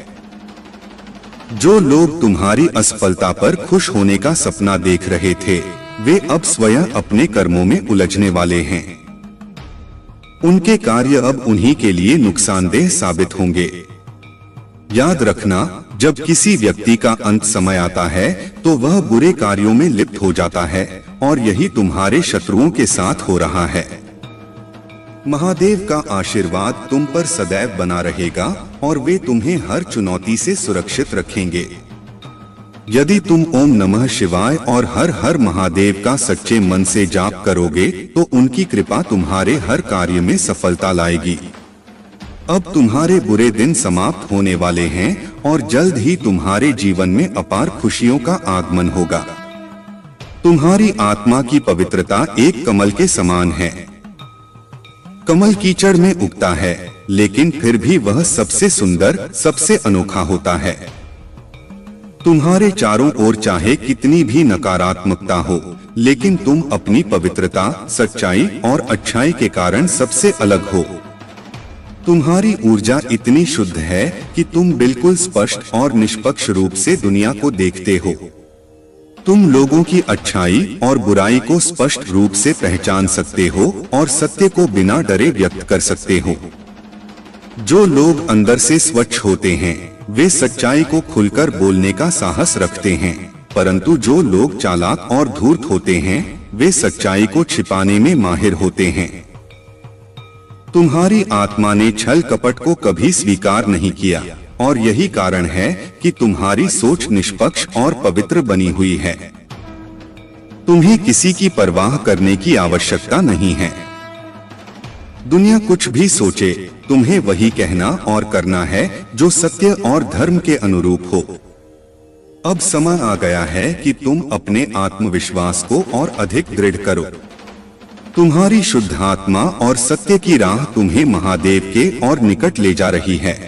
जो लोग तुम्हारी असफलता पर खुश होने का सपना देख रहे थे, वे अब स्वयं अपने कर्मों में उलझने वाले हैं। उनके कार्य अब उन्हीं के लिए नुकसानदेह साबित होंगे। याद रखना, जब किसी व्यक्ति का अंत समय आता है तो वह बुरे कार्यों में लिप्त हो जाता है, और यही तुम्हारे शत्रुओं के साथ हो रहा है। महादेव का आशीर्वाद तुम पर सदैव बना रहेगा और वे तुम्हें हर चुनौती से सुरक्षित रखेंगे। यदि तुम ओम नमः शिवाय और हर हर महादेव का सच्चे मन से जाप करोगे तो उनकी कृपा तुम्हारे हर कार्य में सफलता लाएगी। अब तुम्हारे बुरे दिन समाप्त होने वाले हैं और जल्द ही तुम्हारे जीवन में अपार खुशियों का आगमन होगा। तुम्हारी आत्मा की पवित्रता एक कमल के समान है। कमल कीचड़ में उगता है, लेकिन फिर भी वह सबसे सुंदर, सबसे अनोखा होता है। तुम्हारे चारों ओर चाहे कितनी भी नकारात्मकता हो, लेकिन तुम अपनी पवित्रता, सच्चाई और अच्छाई के कारण सबसे अलग हो। तुम्हारी ऊर्जा इतनी शुद्ध है कि तुम बिल्कुल स्पष्ट और निष्पक्ष रूप से दुनिया को देखते हो। तुम लोगों की अच्छाई और बुराई को स्पष्ट रूप से पहचान सकते हो और सत्य को बिना डरे व्यक्त कर सकते हो। जो लोग अंदर से स्वच्छ होते हैं, वे सच्चाई को खुलकर बोलने का साहस रखते हैं, परंतु जो लोग चालाक और धूर्त होते हैं, वे सच्चाई को छिपाने में माहिर होते हैं। तुम्हारी आत्मा ने छल कपट को कभी स्वीकार नहीं किया, और यही कारण है कि तुम्हारी सोच निष्पक्ष और पवित्र बनी हुई है। तुम्हें किसी की परवाह करने की आवश्यकता नहीं है। दुनिया कुछ भी सोचे, तुम्हें वही कहना और करना है जो सत्य और धर्म के अनुरूप हो। अब समय आ गया है कि तुम अपने आत्मविश्वास को और अधिक दृढ़ करो। तुम्हारी शुद्ध आत्मा और सत्य की राह तुम्हें महादेव के और निकट ले जा रही है।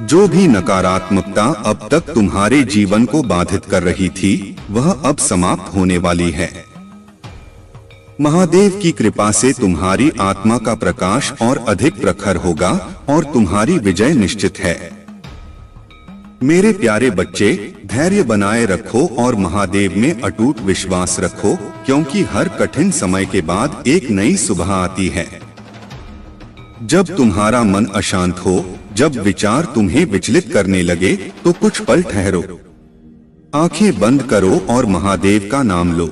जो भी नकारात्मकता अब तक तुम्हारे जीवन को बाधित कर रही थी, वह अब समाप्त होने वाली है। महादेव की कृपा से तुम्हारी आत्मा का प्रकाश और अधिक प्रखर होगा और तुम्हारी विजय निश्चित है। मेरे प्यारे बच्चे, धैर्य बनाए रखो और महादेव में अटूट विश्वास रखो, क्योंकि हर कठिन समय के बाद एक नई सुबह आती है। जब तुम्हारा मन अशांत हो, जब विचार तुम्हें विचलित करने लगे, तो कुछ पल ठहरो, आंखें बंद करो और महादेव का नाम लो।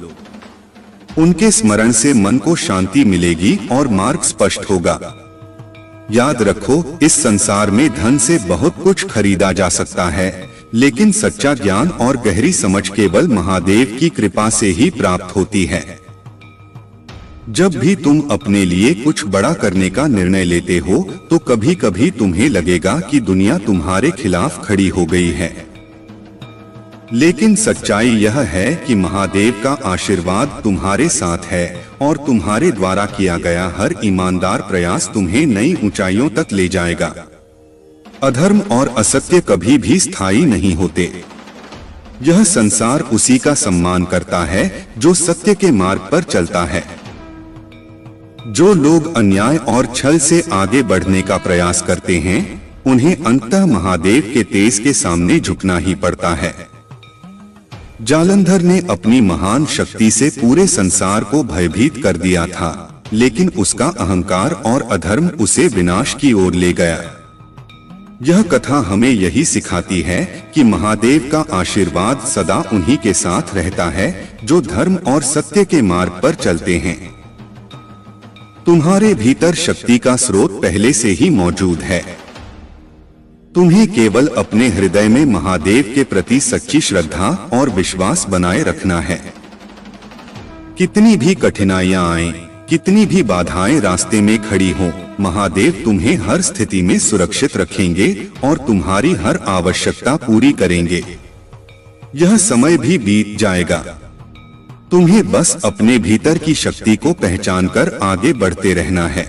उनके स्मरण से मन को शांति मिलेगी और मार्ग स्पष्ट होगा। याद रखो, इस संसार में धन से बहुत कुछ खरीदा जा सकता है, लेकिन सच्चा ज्ञान और गहरी समझ केवल महादेव की कृपा से ही प्राप्त होती है। जब भी तुम अपने लिए कुछ बड़ा करने का निर्णय लेते हो, तो कभी कभी तुम्हें लगेगा कि दुनिया तुम्हारे खिलाफ खड़ी हो गई है। लेकिन सच्चाई यह है कि महादेव का आशीर्वाद तुम्हारे साथ है और तुम्हारे द्वारा किया गया हर ईमानदार प्रयास तुम्हें नई ऊंचाइयों तक ले जाएगा। अधर्म और असत्य कभी भी स्थायी नहीं होते। यह संसार उसी का सम्मान करता है जो सत्य के मार्ग पर चलता है। जो लोग अन्याय और छल से आगे बढ़ने का प्रयास करते हैं, उन्हें अंततः महादेव के तेज के सामने झुकना ही पड़ता है। जालंधर ने अपनी महान शक्ति से पूरे संसार को भयभीत कर दिया था, लेकिन उसका अहंकार और अधर्म उसे विनाश की ओर ले गया। यह कथा हमें यही सिखाती है कि महादेव का आशीर्वाद सदा उन्हीं के साथ रहता है जो धर्म और सत्य के मार्ग पर चलते हैं। तुम्हारे भीतर शक्ति का स्रोत पहले से ही मौजूद है। तुम्हें केवल अपने हृदय में महादेव के प्रति सच्ची श्रद्धा और विश्वास बनाए रखना है। कितनी भी कठिनाइयां आएं, कितनी भी बाधाएं रास्ते में खड़ी हों, महादेव तुम्हें हर स्थिति में सुरक्षित रखेंगे और तुम्हारी हर आवश्यकता पूरी करेंगे। यह समय भी बीत जाएगा। तुम्हें बस अपने भीतर की शक्ति को पहचानकर आगे बढ़ते रहना है।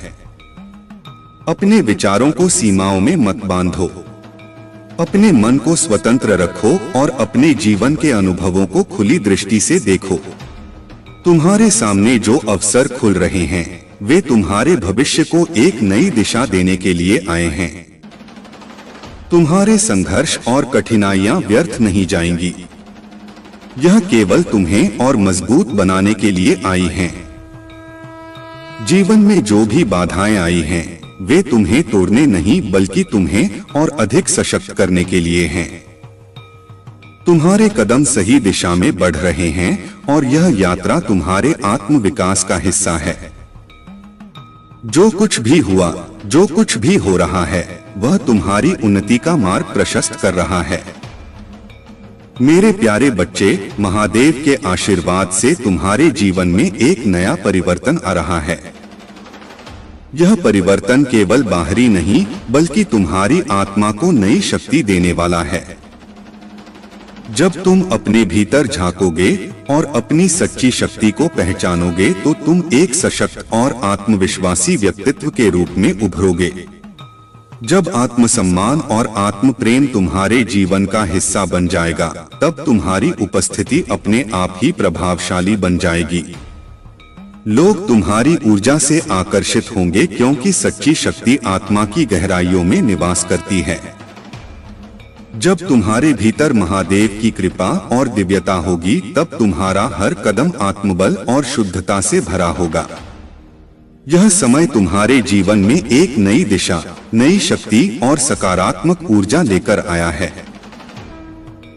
अपने विचारों को सीमाओं में मत बांधो। अपने मन को स्वतंत्र रखो और अपने जीवन के अनुभवों को खुली दृष्टि से देखो। तुम्हारे सामने जो अवसर खुल रहे हैं, वे तुम्हारे भविष्य को एक नई दिशा देने के लिए आए हैं। तुम्हारे संघर्ष और कठिनाइयां व्यर्थ नहीं जाएंगी। यह केवल तुम्हें और मजबूत बनाने के लिए आई हैं। जीवन में जो भी बाधाएं आई हैं, वे तुम्हें तोड़ने नहीं बल्कि तुम्हें और अधिक सशक्त करने के लिए हैं। तुम्हारे कदम सही दिशा में बढ़ रहे हैं और यह यात्रा तुम्हारे आत्म विकास का हिस्सा है। जो कुछ भी हुआ, जो कुछ भी हो रहा है, वह तुम्हारी उन्नति का मार्ग प्रशस्त कर रहा है। मेरे प्यारे बच्चे, महादेव के आशीर्वाद से तुम्हारे जीवन में एक नया परिवर्तन आ रहा है। यह परिवर्तन केवल बाहरी नहीं बल्कि तुम्हारी आत्मा को नई शक्ति देने वाला है। जब तुम अपने भीतर झांकोगे और अपनी सच्ची शक्ति को पहचानोगे तो तुम एक सशक्त और आत्मविश्वासी व्यक्तित्व के रूप में उभरोगे। जब आत्मसम्मान और आत्म प्रेम तुम्हारे जीवन का हिस्सा बन जाएगा, तब तुम्हारी उपस्थिति अपने आप ही प्रभावशाली बन जाएगी। लोग तुम्हारी ऊर्जा से आकर्षित होंगे क्योंकि सच्ची शक्ति आत्मा की गहराइयों में निवास करती है। जब तुम्हारे भीतर महादेव की कृपा और दिव्यता होगी, तब तुम्हारा हर कदम आत्मबल और शुद्धता से भरा होगा। यह समय तुम्हारे जीवन में एक नई दिशा, नई शक्ति और सकारात्मक ऊर्जा लेकर आया है।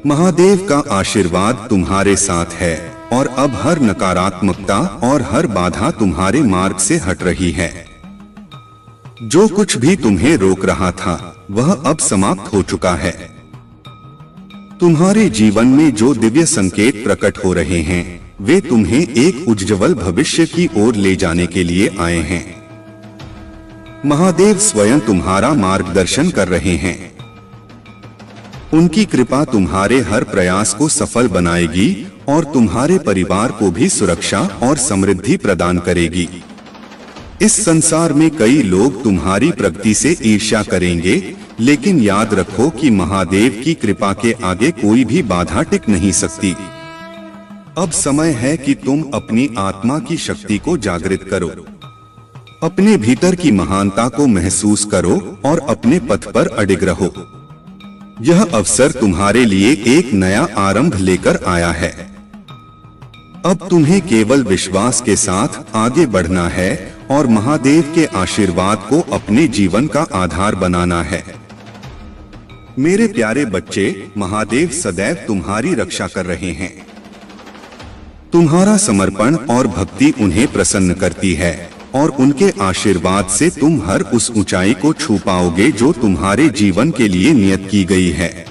महादेव का आशीर्वाद तुम्हारे साथ है और अब हर नकारात्मकता और हर बाधा तुम्हारे मार्ग से हट रही है। जो कुछ भी तुम्हें रोक रहा था, वह अब समाप्त हो चुका है। तुम्हारे जीवन में जो दिव्य संकेत प्रकट हो रहे हैं, वे तुम्हें एक उज्ज्वल भविष्य की ओर ले जाने के लिए आए हैं। महादेव स्वयं तुम्हारा मार्गदर्शन कर रहे हैं। उनकी कृपा तुम्हारे हर प्रयास को सफल बनाएगी और तुम्हारे परिवार को भी सुरक्षा और समृद्धि प्रदान करेगी। इस संसार में कई लोग तुम्हारी प्रगति से ईर्ष्या करेंगे, लेकिन याद रखो कि महादेव की कृपा के आगे कोई भी बाधा टिक नहीं सकती। अब समय है कि तुम अपनी आत्मा की शक्ति को जागृत करो। अपने भीतर की महानता को महसूस करो और अपने पथ पर अडिग रहो। यह अवसर तुम्हारे लिए एक नया आरंभ लेकर आया है। अब तुम्हें केवल विश्वास के साथ आगे बढ़ना है और महादेव के आशीर्वाद को अपने जीवन का आधार बनाना है। मेरे प्यारे बच्चे, महादेव सदैव तुम्हारी रक्षा कर रहे हैं। तुम्हारा समर्पण और भक्ति उन्हें प्रसन्न करती है और उनके आशीर्वाद से तुम हर उस ऊंचाई को छू पाओगे जो तुम्हारे जीवन के लिए नियत की गई है।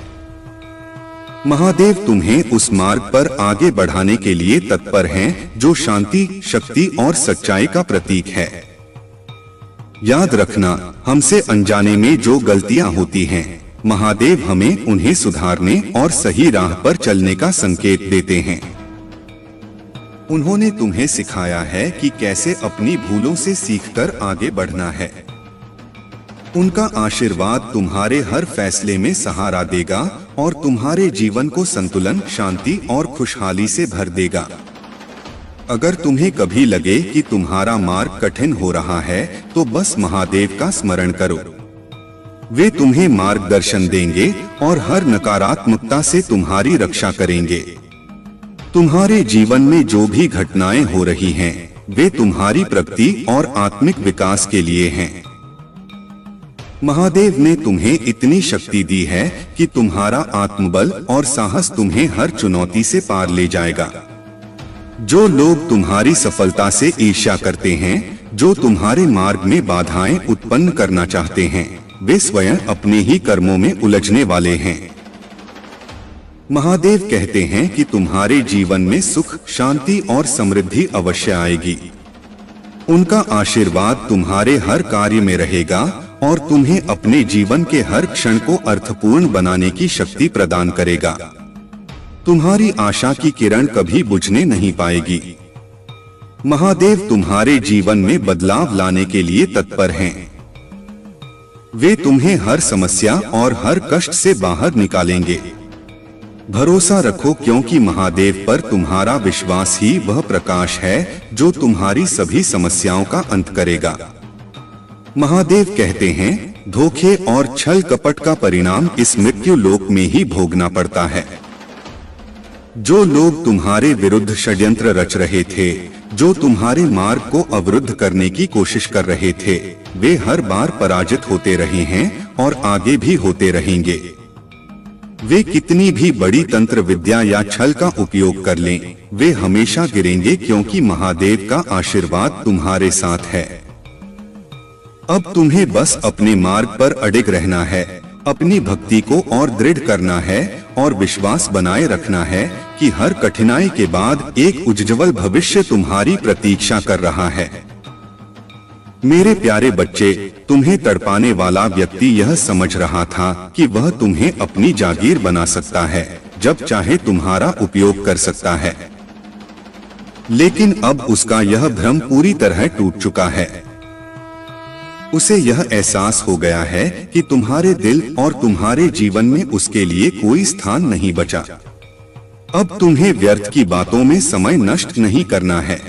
महादेव तुम्हें उस मार्ग पर आगे बढ़ाने के लिए तत्पर हैं, जो शांति, शक्ति और सच्चाई का प्रतीक है। याद रखना, हमसे अनजाने में जो गलतियां होती हैं, महादेव हमें उन्हें सुधारने और सही राह पर चलने का संकेत देते हैं। उन्होंने तुम्हें सिखाया है कि कैसे अपनी भूलों से सीखकर आगे बढ़ना है। उनका आशीर्वाद तुम्हारे हर फैसले में सहारा देगा और तुम्हारे जीवन को संतुलन, शांति और खुशहाली से भर देगा। अगर तुम्हें कभी लगे कि तुम्हारा मार्ग कठिन हो रहा है, तो बस महादेव का स्मरण करो। वे तुम्हें मार्गदर्शन देंगे और हर नकारात्मकता से तुम्हारी रक्षा करेंगे। तुम्हारे जीवन में जो भी घटनाएं हो रही हैं, वे तुम्हारी प्रगति और आत्मिक विकास के लिए हैं। महादेव ने तुम्हें इतनी शक्ति दी है कि तुम्हारा आत्मबल और साहस तुम्हें हर चुनौती से पार ले जाएगा। जो लोग तुम्हारी सफलता से ईर्ष्या करते हैं, जो तुम्हारे मार्ग में बाधाएं उत्पन्न करना चाहते हैं, वे स्वयं अपने ही कर्मों में उलझने वाले हैं। महादेव कहते हैं कि तुम्हारे जीवन में सुख, शांति और समृद्धि अवश्य आएगी। उनका आशीर्वाद तुम्हारे हर कार्य में रहेगा और तुम्हें अपने जीवन के हर क्षण को अर्थपूर्ण बनाने की शक्ति प्रदान करेगा। तुम्हारी आशा की किरण कभी बुझने नहीं पाएगी। महादेव तुम्हारे जीवन में बदलाव लाने के लिए तत्पर हैं। वे तुम्हें हर समस्या और हर कष्ट से बाहर निकालेंगे। भरोसा रखो, क्योंकि महादेव पर तुम्हारा विश्वास ही वह प्रकाश है जो तुम्हारी सभी समस्याओं का अंत करेगा। महादेव कहते हैं, धोखे और छल कपट का परिणाम इस मृत्यु लोक में ही भोगना पड़ता है। जो लोग तुम्हारे विरुद्ध षड्यंत्र रच रहे थे, जो तुम्हारे मार्ग को अवरुद्ध करने की कोशिश कर रहे थे, वे हर बार पराजित होते रहे हैं और आगे भी होते रहेंगे। वे कितनी भी बड़ी तंत्र विद्या या छल का उपयोग कर लें, वे हमेशा गिरेंगे, क्योंकि महादेव का आशीर्वाद तुम्हारे साथ है। अब तुम्हें बस अपने मार्ग पर अडिग रहना है, अपनी भक्ति को और दृढ़ करना है और विश्वास बनाए रखना है कि हर कठिनाई के बाद एक उज्ज्वल भविष्य तुम्हारी प्रतीक्षा कर रहा है। मेरे प्यारे बच्चे, तुम्हें तड़पाने वाला व्यक्ति यह समझ रहा था कि वह तुम्हें अपनी जागीर बना सकता है, जब चाहे तुम्हारा उपयोग कर सकता है। लेकिन अब उसका यह भ्रम पूरी तरह टूट चुका है। उसे यह एहसास हो गया है कि तुम्हारे दिल और तुम्हारे जीवन में उसके लिए कोई स्थान नहीं बचा। अब तुम्हें व्यर्थ की बातों में समय नष्ट नहीं करना है।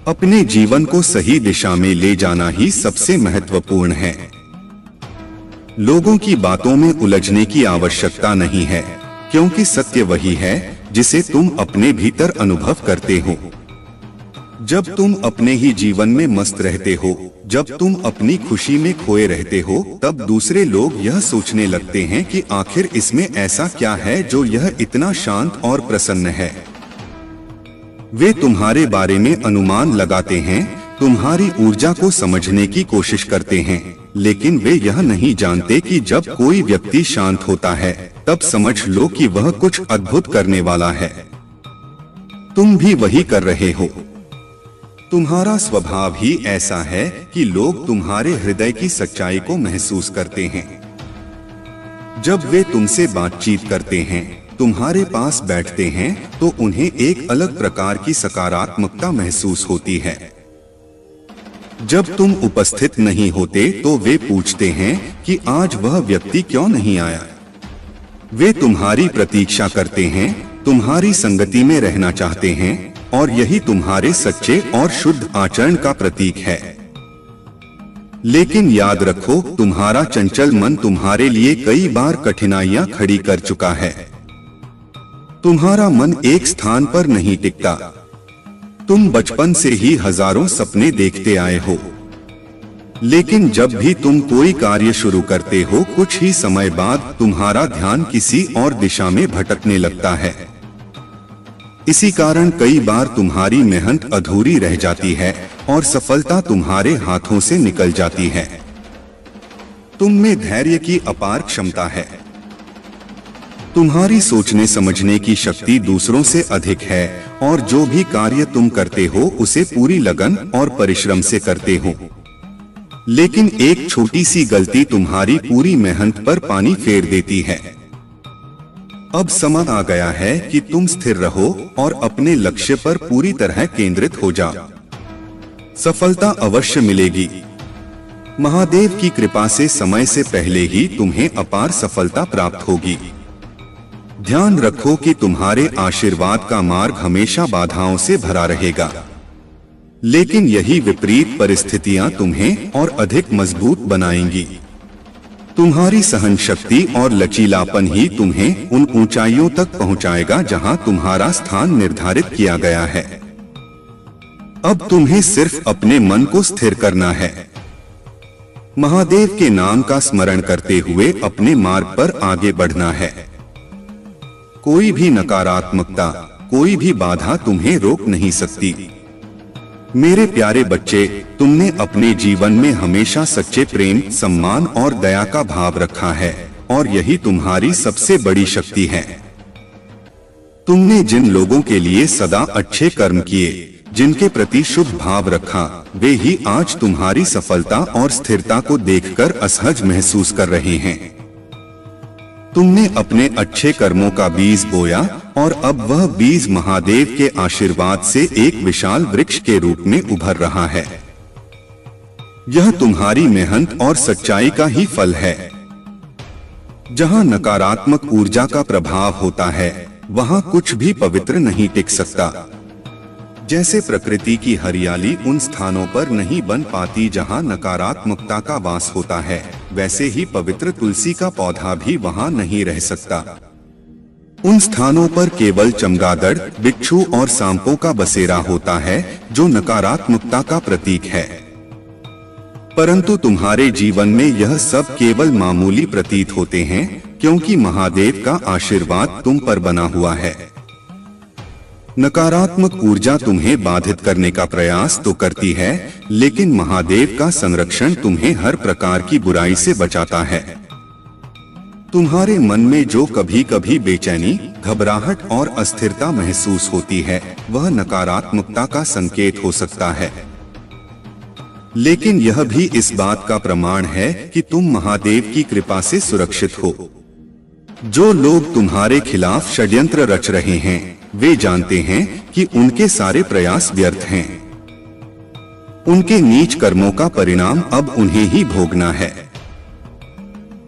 अपने जीवन को सही दिशा में ले जाना ही सबसे महत्वपूर्ण है। लोगों की बातों में उलझने की आवश्यकता नहीं है, क्योंकि सत्य वही है जिसे तुम अपने भीतर अनुभव करते हो। जब तुम अपने ही जीवन में मस्त रहते हो, जब तुम अपनी खुशी में खोए रहते हो, तब दूसरे लोग यह सोचने लगते हैं कि आखिर इसमें ऐसा क्या है जो यह इतना शांत और प्रसन्न है। वे तुम्हारे बारे में अनुमान लगाते हैं, तुम्हारी ऊर्जा को समझने की कोशिश करते हैं, लेकिन वे यह नहीं जानते कि जब कोई व्यक्ति शांत होता है, तब समझ लो कि वह कुछ अद्भुत करने वाला है। तुम भी वही कर रहे हो। तुम्हारा स्वभाव ही ऐसा है कि लोग तुम्हारे हृदय की सच्चाई को महसूस करते हैं। जब वे तुमसे बातचीत करते हैं, तुम्हारे पास बैठते हैं, तो उन्हें एक अलग प्रकार की सकारात्मकता महसूस होती है। जब तुम उपस्थित नहीं होते, तो वे पूछते हैं कि आज वह व्यक्ति क्यों नहीं आया। वे तुम्हारी प्रतीक्षा करते हैं, तुम्हारी संगति में रहना चाहते हैं, और यही तुम्हारे सच्चे और शुद्ध आचरण का प्रतीक है। लेकिन याद रखो, तुम्हारा चंचल मन तुम्हारे लिए कई बार कठिनाइयां खड़ी कर चुका है। तुम्हारा मन एक स्थान पर नहीं टिकता। तुम बचपन से ही हजारों सपने देखते आए हो, लेकिन जब भी तुम कोई कार्य शुरू करते हो, कुछ ही समय बाद तुम्हारा ध्यान किसी और दिशा में भटकने लगता है। इसी कारण कई बार तुम्हारी मेहनत अधूरी रह जाती है और सफलता तुम्हारे हाथों से निकल जाती है। तुम में धैर्य की अपार क्षमता है। तुम्हारी सोचने समझने की शक्ति दूसरों से अधिक है, और जो भी कार्य तुम करते हो उसे पूरी लगन और परिश्रम से करते हो। लेकिन एक छोटी सी गलती तुम्हारी पूरी मेहनत पर पानी फेर देती है। अब समय आ गया है कि तुम स्थिर रहो और अपने लक्ष्य पर पूरी तरह केंद्रित हो जाओ। सफलता अवश्य मिलेगी। महादेव की कृपा से समय से पहले ही तुम्हें अपार सफलता प्राप्त होगी। ध्यान रखो कि तुम्हारे आशीर्वाद का मार्ग हमेशा बाधाओं से भरा रहेगा, लेकिन यही विपरीत परिस्थितियां तुम्हें और अधिक मजबूत बनाएंगी। तुम्हारी सहन शक्ति और लचीलापन ही तुम्हें उन ऊंचाइयों तक पहुंचाएगा जहां तुम्हारा स्थान निर्धारित किया गया है। अब तुम्हें सिर्फ अपने मन को स्थिर करना है। महादेव के नाम का स्मरण करते हुए अपने मार्ग पर आगे बढ़ना है। कोई भी नकारात्मकता, कोई भी बाधा तुम्हें रोक नहीं सकती। मेरे प्यारे बच्चे, तुमने अपने जीवन में हमेशा सच्चे प्रेम, सम्मान और दया का भाव रखा है और यही तुम्हारी सबसे बड़ी शक्ति है। तुमने जिन लोगों के लिए सदा अच्छे कर्म किए, जिनके प्रति शुभ भाव रखा, वे ही आज तुम्हारी सफलता और स्थिरता को देखकर असहज महसूस कर रहे हैं। तुमने अपने अच्छे कर्मों का बीज बोया और अब वह बीज महादेव के आशीर्वाद से एक विशाल वृक्ष के रूप में उभर रहा है। यह तुम्हारी मेहनत और सच्चाई का ही फल है। जहां नकारात्मक ऊर्जा का प्रभाव होता है, वहां कुछ भी पवित्र नहीं टिक सकता। जैसे प्रकृति की हरियाली उन स्थानों पर नहीं बन पाती जहां नकारात्मकता का वास होता है, वैसे ही पवित्र तुलसी का पौधा भी वहां नहीं रह सकता। उन स्थानों पर केवल चमगादड़, बिच्छू और सांपों का बसेरा होता है, जो नकारात्मकता का प्रतीक है। परंतु तुम्हारे जीवन में यह सब केवल मामूली प्रतीत होते हैं, क्योंकि महादेव का आशीर्वाद तुम पर बना हुआ है। नकारात्मक ऊर्जा तुम्हें बाधित करने का प्रयास तो करती है, लेकिन महादेव का संरक्षण तुम्हें हर प्रकार की बुराई से बचाता है। तुम्हारे मन में जो कभी कभी बेचैनी, घबराहट और अस्थिरता महसूस होती है, वह नकारात्मकता का संकेत हो सकता है। लेकिन यह भी इस बात का प्रमाण है कि तुम महादेव की कृपा से सुरक्षित हो। जो लोग तुम्हारे खिलाफ षड्यंत्र रच रहे हैं, वे जानते हैं कि उनके सारे प्रयास व्यर्थ हैं। उनके नीच कर्मों का परिणाम अब उन्हें ही भोगना है।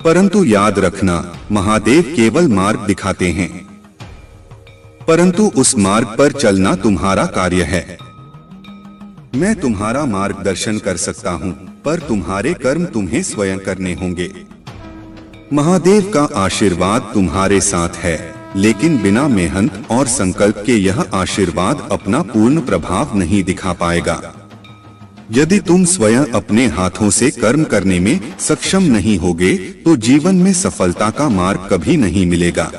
परंतु याद रखना, महादेव केवल मार्ग दिखाते हैं, परंतु उस मार्ग पर चलना तुम्हारा कार्य है। मैं तुम्हारा मार्गदर्शन कर सकता हूं, पर तुम्हारे कर्म तुम्हें स्वयं करने होंगे। महादेव का आशीर्वाद तुम्हारे साथ है, लेकिन बिना मेहनत और संकल्प के यह आशीर्वाद अपना पूर्ण प्रभाव नहीं दिखा पाएगा। यदि तुम स्वयं अपने हाथों से कर्म करने में सक्षम नहीं होगे, तो जीवन में सफलता का मार्ग कभी नहीं मिलेगा।